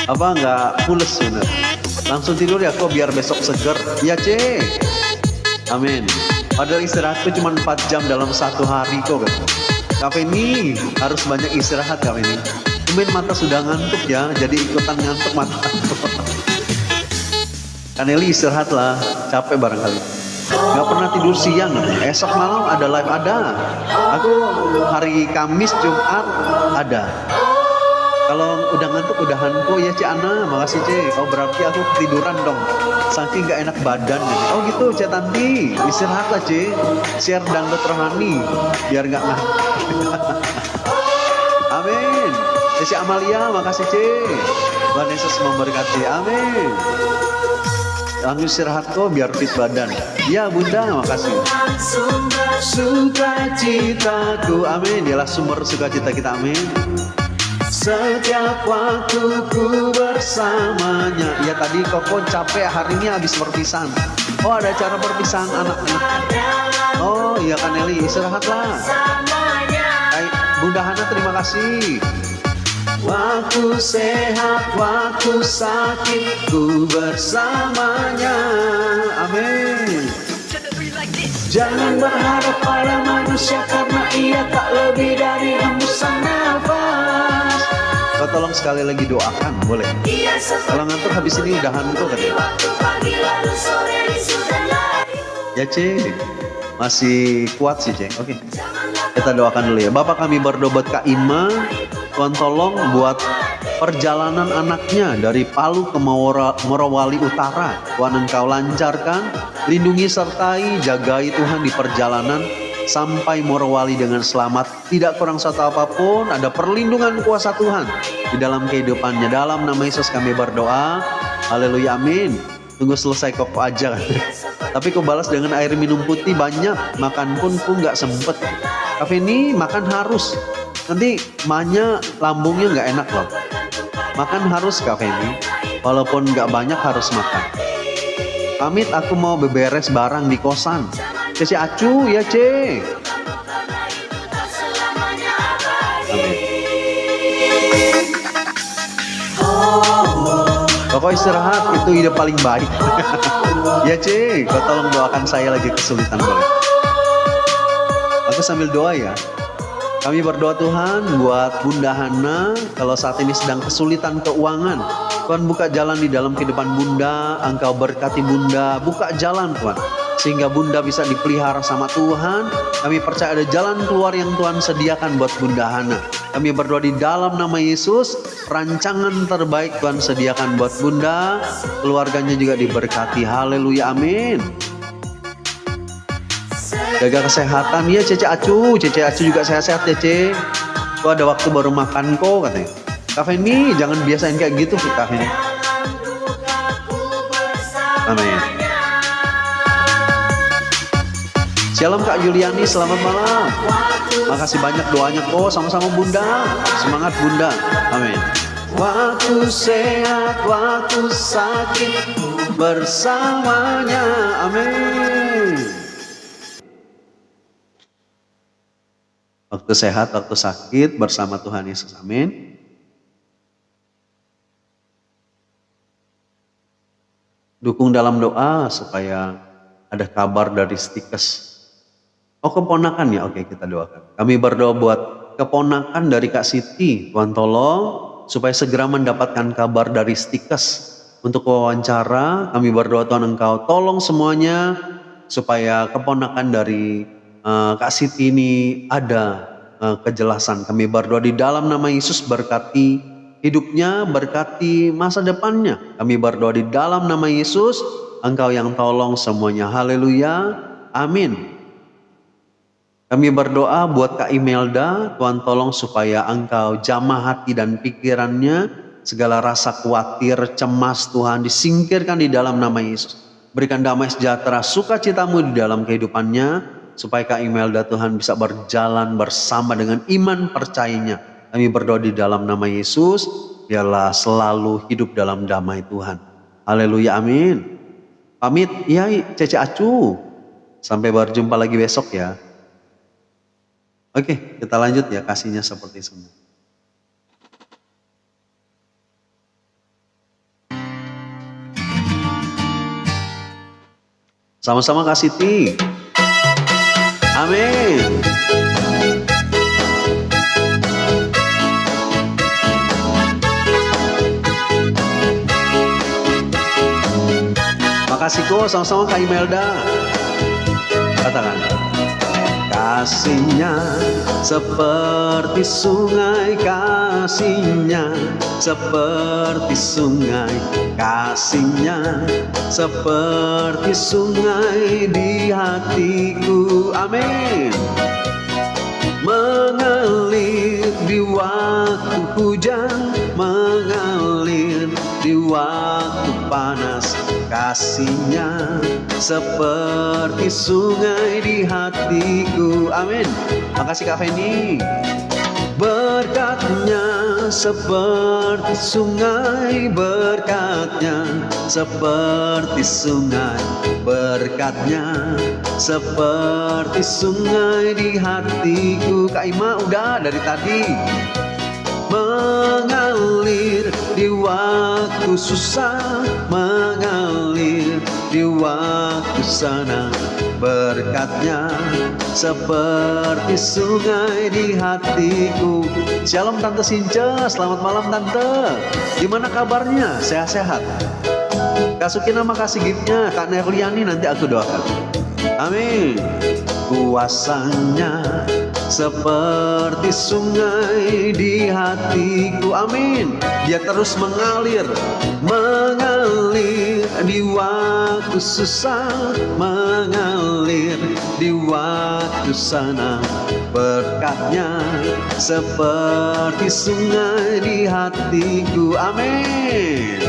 Nggak pules bener. Langsung tidur ya kok biar besok seger. Ya Cik. Amin. Padahal istirahatku cuma 4 jam dalam satu hari kok. Kak Feni harus banyak istirahat Kak Feni. Tumben mata sudah ngantuk ya, jadi ikutan ngantuk mata. Kaneli istirahat lah, capek barangkali. Gak pernah tidur siang, esok malam ada live ada. Aku hari Kamis, Jumat ada. Kalau udah ngantuk udahan kok ya Cik Ana, makasih Cik. Oh berarti aku ketiduran dong, saking gak enak badan jadi. Oh gitu Cik Tanti, istirahat lah Cik. Share dangdut rohani, biar gak ngantuk. Amin. Cik Amalia, makasih Cik. Tuhan Yesus memberkati, amin. Langsung istirahat kok biar fit badan. Ya Bunda, makasih. Sukacitaku, amin. Dialah sumber sukacita kita, amin. Setiap waktu ku bersamanya. Ya tadi Koko capek, hari ini habis perpisahan. Oh ada acara perpisahan anak-anak. Oh iya kan Eli, istirahatlah. Baik, Bunda Hana terima kasih. Waktu sehat, waktu sakit, ku bersamanya. Amin. Jangan berharap pada manusia karena ia tak lebih dari hembusan nafas. Kau tolong sekali lagi doakan, boleh? Kalau ngantuk habis ini udahan kok katanya. Ya Cik, masih kuat sih Cik. Oke, kita doakan dulu ya. Bapak kami berdoa buat Kak Ima. Tuhan tolong buat perjalanan anaknya dari Palu ke Morowali Utara. Tuhan Engkau lancarkan, lindungi sertai, jagai Tuhan di perjalanan sampai Morowali dengan selamat. Tidak kurang satu apapun, ada perlindungan kuasa Tuhan di dalam kehidupannya. Dalam nama Yesus kami berdoa. Haleluya, amin. Tunggu selesai kok aja. Tapi kau balas dengan air minum putih banyak. Makan pun ku gak sempet. Kafe ini makan harus. Nanti mahnya lambungnya nggak enak loh. Makan harus Kak Feni. Walaupun nggak banyak harus makan. Pamit, aku mau beberes barang di kosan. Cece acu ya Ce. Amin. Pokok istirahat itu ide paling baik. Ya Ce, kau tolong doakan saya lagi kesulitan boleh. Aku sambil doa ya. Kami berdoa Tuhan buat Bunda Hana kalau saat ini sedang kesulitan keuangan. Tuhan buka jalan di dalam kehidupan Bunda, Engkau berkati Bunda, buka jalan Tuhan. Sehingga Bunda bisa dipelihara sama Tuhan. Kami percaya ada jalan keluar yang Tuhan sediakan buat Bunda Hana. Kami berdoa di dalam nama Yesus, rancangan terbaik Tuhan sediakan buat Bunda. Keluarganya juga diberkati, haleluya, amin. Jaga kesehatan ya Cece Acu juga sehat-sehat ya Ce. Kok ada waktu baru makan kok katanya. Kak Feni jangan biasain kayak gitu Kak Feni. Amin. Shalom Kak Yuliani, selamat malam. Makasih banyak doanya kok, sama-sama Bunda. Semangat Bunda, amin. Waktu sehat, waktu sakit bersamanya, amin. Waktu sehat, waktu sakit bersama Tuhan Yesus. Amin. Dukung dalam doa supaya ada kabar dari Stikes. Oh keponakan ya, oke kita doakan. Kami berdoa buat keponakan dari Kak Siti. Tuhan tolong supaya segera mendapatkan kabar dari Stikes. Untuk wawancara kami berdoa Tuhan Engkau tolong semuanya supaya keponakan dari Kak Siti ini ada kejelasan. Kami berdoa di dalam nama Yesus, berkati hidupnya, berkati masa depannya. Kami berdoa di dalam nama Yesus, Engkau yang tolong semuanya. Haleluya, amin. Kami berdoa buat Kak Imelda, Tuhan tolong supaya Engkau jamah hati dan pikirannya, segala rasa khawatir, cemas Tuhan disingkirkan di dalam nama Yesus. Berikan damai sejahtera, sukacitamu di dalam kehidupannya, supaya Kak Imelda Tuhan bisa berjalan bersama dengan iman percayanya. Kami berdoa di dalam nama Yesus, biarlah selalu hidup dalam damai Tuhan. Haleluya, amin. Pamit, ya Cece Acu. Sampai berjumpa lagi besok ya. Oke, kita lanjut ya, kasihnya seperti semua. Sama-sama Kak Siti. Amin. Makasih kok, sama-sama Kak Imelda. Katakan. Kasihnya seperti sungai, kasihnya seperti sungai, kasihnya seperti sungai di hatiku. Amin. Mengalir di waktu hujan, mengalir di waktu panas, kasihnya seperti sungai di hatiku. Amin. Makasih Kak Feni. Berkatnya seperti sungai, berkatnya seperti sungai, berkatnya seperti sungai di hatiku. Kak Ima udah dari tadi. Mengalir di waktu susah, mengalir di waktu senang, berkatnya seperti sungai di hatiku. Shalom Tante Sinca, selamat malam Tante. Gimana kabarnya? Sehat-sehat? Kak Sukina makasih giftnya. Kak Nerliani nanti aku doakan. Amin. Kuasanya seperti sungai di hatiku. Amin. Dia terus mengalir, mengalir di waktu susah, mengalir di waktu senang, berkatnya seperti sungai di hatiku. Amin.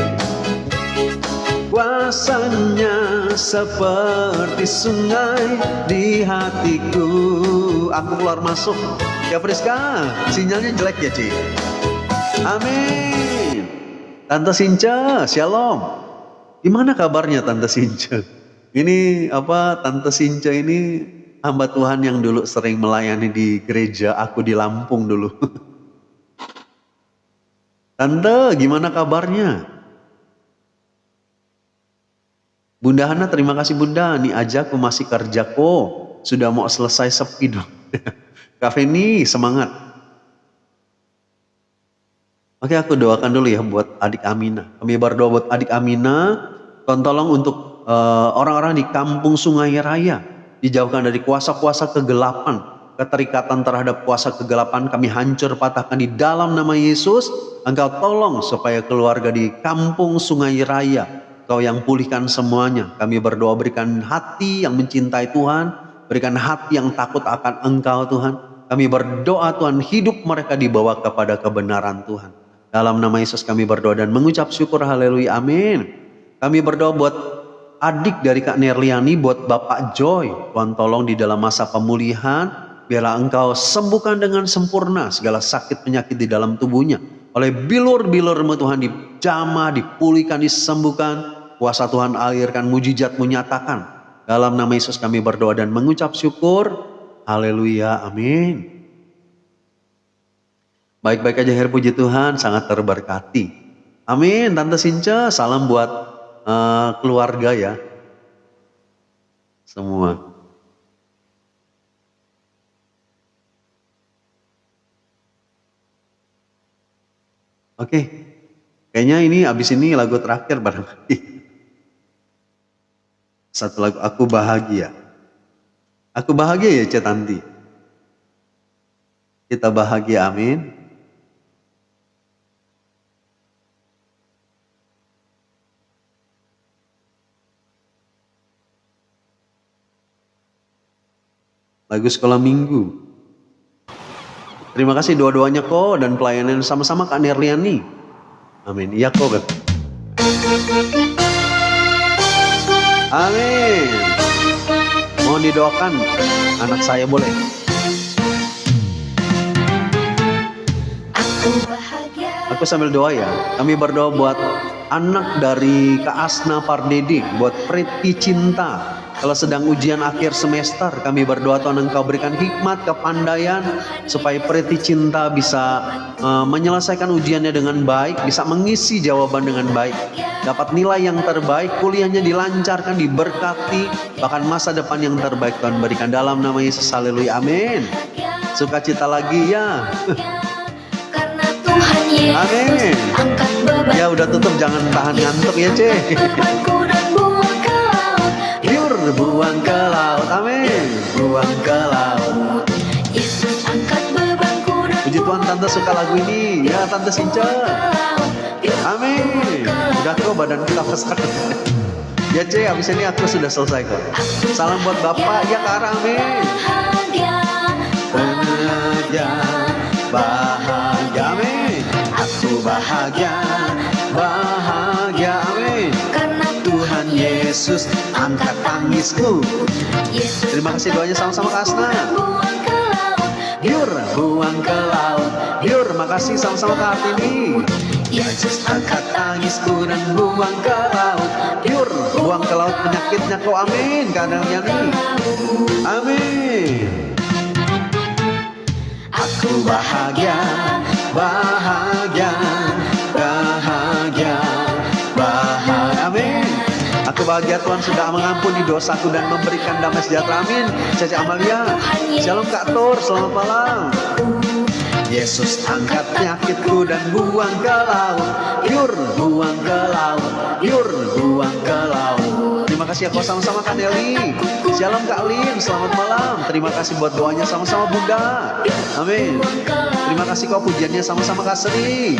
Kuasanya seperti sungai di hatiku. Aku keluar masuk. Ya Friska, sinyalnya jelek ya Ci. Amin. Tante Sinca, shalom. Gimana kabarnya Tante Sinca? Ini apa, Tante Sinca ini hamba Tuhan yang dulu sering melayani di gereja aku di Lampung dulu. Tante, gimana kabarnya? Bunda Hana, terima kasih Bunda. Nih aja aku masih kerja kok. Sudah mau selesai sepi dong. Kak Feni, semangat. Oke, aku doakan dulu ya buat adik Amina. Kami berdoa buat adik Amina. Tolong untuk orang-orang di kampung Sungai Raya. Dijauhkan dari kuasa-kuasa kegelapan. Keterikatan terhadap kuasa kegelapan kami hancur patahkan di dalam nama Yesus. Engkau tolong supaya keluarga di kampung Sungai Raya, Kau yang pulihkan semuanya. Kami berdoa berikan hati yang mencintai Tuhan. Berikan hati yang takut akan Engkau Tuhan. Kami berdoa Tuhan hidup mereka dibawa kepada kebenaran Tuhan. Dalam nama Yesus kami berdoa dan mengucap syukur. Haleluya. Amin. Kami berdoa buat adik dari Kak Nerliani. Buat Bapak Joy. Tuhan tolong di dalam masa pemulihan. Biarlah Engkau sembuhkan dengan sempurna segala sakit penyakit di dalam tubuhnya. Oleh bilur-bilur-Mu Tuhan dijamah, dipulihkan, disembuhkan. Kuasa Tuhan alirkan, mujizat-Mu nyatakan. Dalam nama Yesus kami berdoa dan mengucap syukur. Haleluya, amin. Baik-baik aja, her puji Tuhan, sangat terberkati. Amin. Tante Sinca, salam buat keluarga ya. Semua. Oke, kayaknya ini abis ini lagu terakhir barangkali. Satu lagu, Aku Bahagia. Aku bahagia ya Cetanti. Kita bahagia, amin. Lagu sekolah minggu. Terima kasih doa-doanya kok dan pelayanan sama-sama Kak Nerliani. Amin. Iya kok. Amin. Mohon didoakan anak saya boleh. Aku sambil doa ya. Kami berdoa buat anak dari Kak Asna Pardede, buat Preti Cinta. Kalau sedang ujian akhir semester, kami berdoa Tuhan Engkau berikan hikmat, kepandaian, supaya Preti Cinta bisa menyelesaikan ujiannya dengan baik, bisa mengisi jawaban dengan baik, dapat nilai yang terbaik, kuliahnya dilancarkan, diberkati, bahkan masa depan yang terbaik Tuhan berikan dalam nama Yesus. Haleluya, amin. Sukacita lagi ya. Karena Tuhan Yesus Amin. angkat beban Ya udah tutup, jangan tahan ngantuk ya Ce. bebanku dan buang ke laut. Biur buang ke laut, amin. Buang ke laut. Yesus angkat bebanku dan Puji Tuhan, Tante suka lagu ini. Ya Tante Sinca. laut. Amin. Udah kok badan kita besar. Ya Ce, habis ini aku sudah selesai kok. Salam buat Bapak, ya Kak, amin. Bahagia, Bahagia, bahagia, amin. Aku bahagia, bahagia, amin. karena Tuhan Yesus angkat tangisku. Yesus Terima kasih doanya sama-sama Kak Asna. buang ke laut. Biur buang ke laut. Biur, makasih sama-sama Kak Artini. Yesus angkat tangisku dan buang ke laut. Biur buang ke laut penyakitnya kau, amin. Kadang Yani, amin. Aku bahagia, bahagia, bahagia, bahagia, amin. Aku bahagia Tuhan sudah mengampuni dosaku dan memberikan damai sejahtera, amin. Caca Amalia, shalom Kak Tur, selamat malam. Yesus angkat penyakitku dan buang ke laut. Yur, buang ke laut. Yur, buang ke laut. Terima kasih ya kau sama-sama Kak Deli. Shalom Kak Lin, selamat malam. Terima kasih buat doanya sama-sama Bunda. Amin. Terima kasih kau pujiannya sama-sama Kak Sri.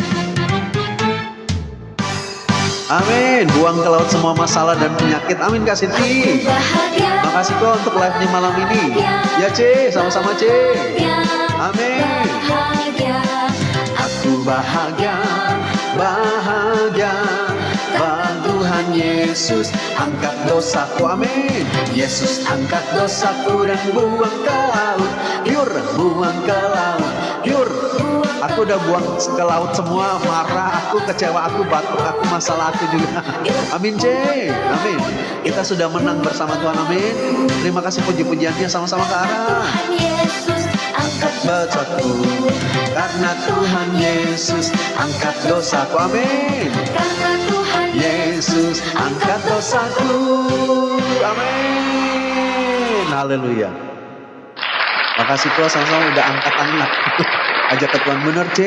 Amin. Buang ke laut semua masalah dan penyakit. Amin Kak Siti. Bahagia, Makasih kok untuk live-nya malam ini. Ya C, sama-sama C. Amin. bahagia, Aku bahagia, bahagia. Tuhan Yesus angkat dosaku, amin. Yesus angkat dosaku dan buang ke laut. Yur, buang ke laut. Yur, aku udah buang ke laut semua. Marah aku, kecewa aku, batuk aku, masalah aku juga. Amin C, amin. Kita sudah menang bersama Tuhan, amin. Terima kasih puji-pujiannya sama-sama ke arah. Tuhan Yesus angkat Dosaku, karena Tuhan Yesus angkat dosaku, amin. karena Tuhan Yesus angkat dosaku, amin. Haleluya. Makasih Tuhan, sama-sama udah angkat tangan. Ajak ke Tuhan, bener C.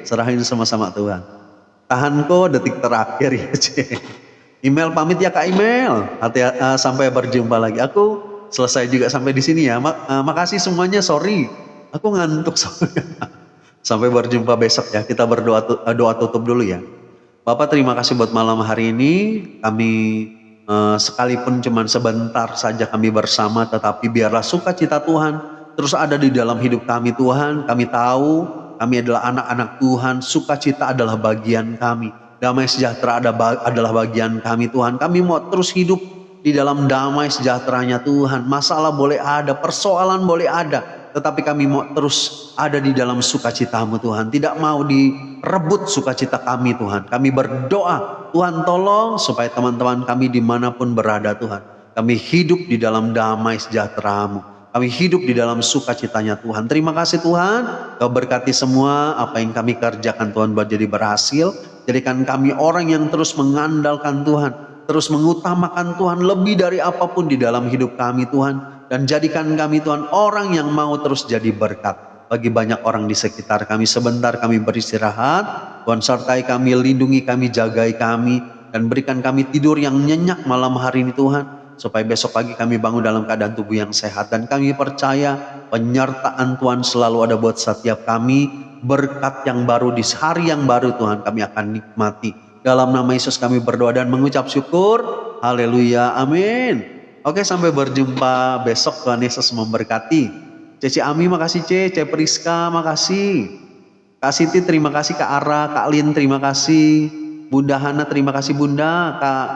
Serahin sama-sama Tuhan. Tahan kok detik terakhir ya C. Email pamit ya Kak Email. Sampai berjumpa lagi. Aku selesai juga sampai di sini ya. Makasih semuanya, sorry. Aku ngantuk soalnya. Sampai berjumpa besok ya. Kita berdoa doa tutup dulu ya. Bapak terima kasih buat malam hari ini. Kami sekalipun cuman sebentar saja kami bersama, tetapi biarlah sukacita Tuhan terus ada di dalam hidup kami Tuhan. Kami tahu kami adalah anak-anak Tuhan. Sukacita adalah bagian kami. Damai sejahtera adalah bagian kami Tuhan. Kami mau terus hidup di dalam damai sejahteranya Tuhan. Masalah boleh ada, persoalan boleh ada, tetapi kami mau terus ada di dalam sukacitamu Tuhan. Tidak mau direbut sukacita kami Tuhan. Kami berdoa, Tuhan tolong supaya teman-teman kami dimanapun berada Tuhan. Kami hidup di dalam damai sejahtera-Mu. Kami hidup di dalam sukacitanya Tuhan. Terima kasih Tuhan. Kau berkati semua apa yang kami kerjakan Tuhan buat jadi berhasil. Jadikan kami orang yang terus mengandalkan Tuhan. Terus mengutamakan Tuhan lebih dari apapun di dalam hidup kami Tuhan. Dan jadikan kami Tuhan orang yang mau terus jadi berkat bagi banyak orang di sekitar kami. Sebentar kami beristirahat. Tuhan sertai kami, lindungi kami, jagai kami. Dan berikan kami tidur yang nyenyak malam hari ini Tuhan. Supaya besok pagi kami bangun dalam keadaan tubuh yang sehat. Dan kami percaya penyertaan Tuhan selalu ada buat setiap kami. Berkat yang baru di hari yang baru Tuhan kami akan nikmati. Dalam nama Yesus kami berdoa dan mengucap syukur. Haleluya, amin. Oke, sampai berjumpa besok. Tuhan Yesus memberkati. Ceci Ami makasih C Priska makasih. Kak Siti terima kasih, Kak Ara, Kak Lin terima kasih. Bunda Hana terima kasih Bunda. Kak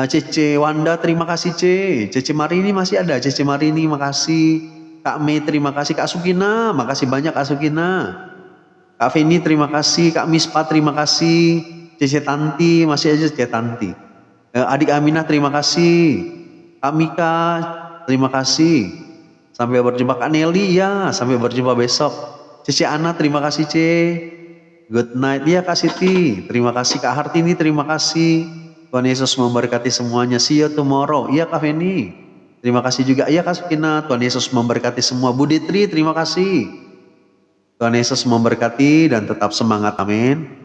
Cece Wanda terima kasih C. Cece Marini masih ada. Cece Marini makasih. Kak Mei terima kasih. Kak Sukina makasih banyak Kak Sukina. Kak Feni terima kasih. Kak Mispa terima kasih. Cece Tanti masih aja Cece Tanti. Adik Aminah terima kasih. Kak Mika, terima kasih. Sampai berjumpa. Kak Nelly, ya. Sampai berjumpa besok. Cici Ana, terima kasih, C. Good night, ya Kak Siti. Terima kasih Kak Hartini, terima kasih. Tuhan Yesus memberkati semuanya. See you tomorrow. Iya Kak Feni. Terima kasih juga. Iya Kak Sukina. Tuhan Yesus memberkati semua. Bu Ditri, terima kasih. Tuhan Yesus memberkati dan tetap semangat. Amin.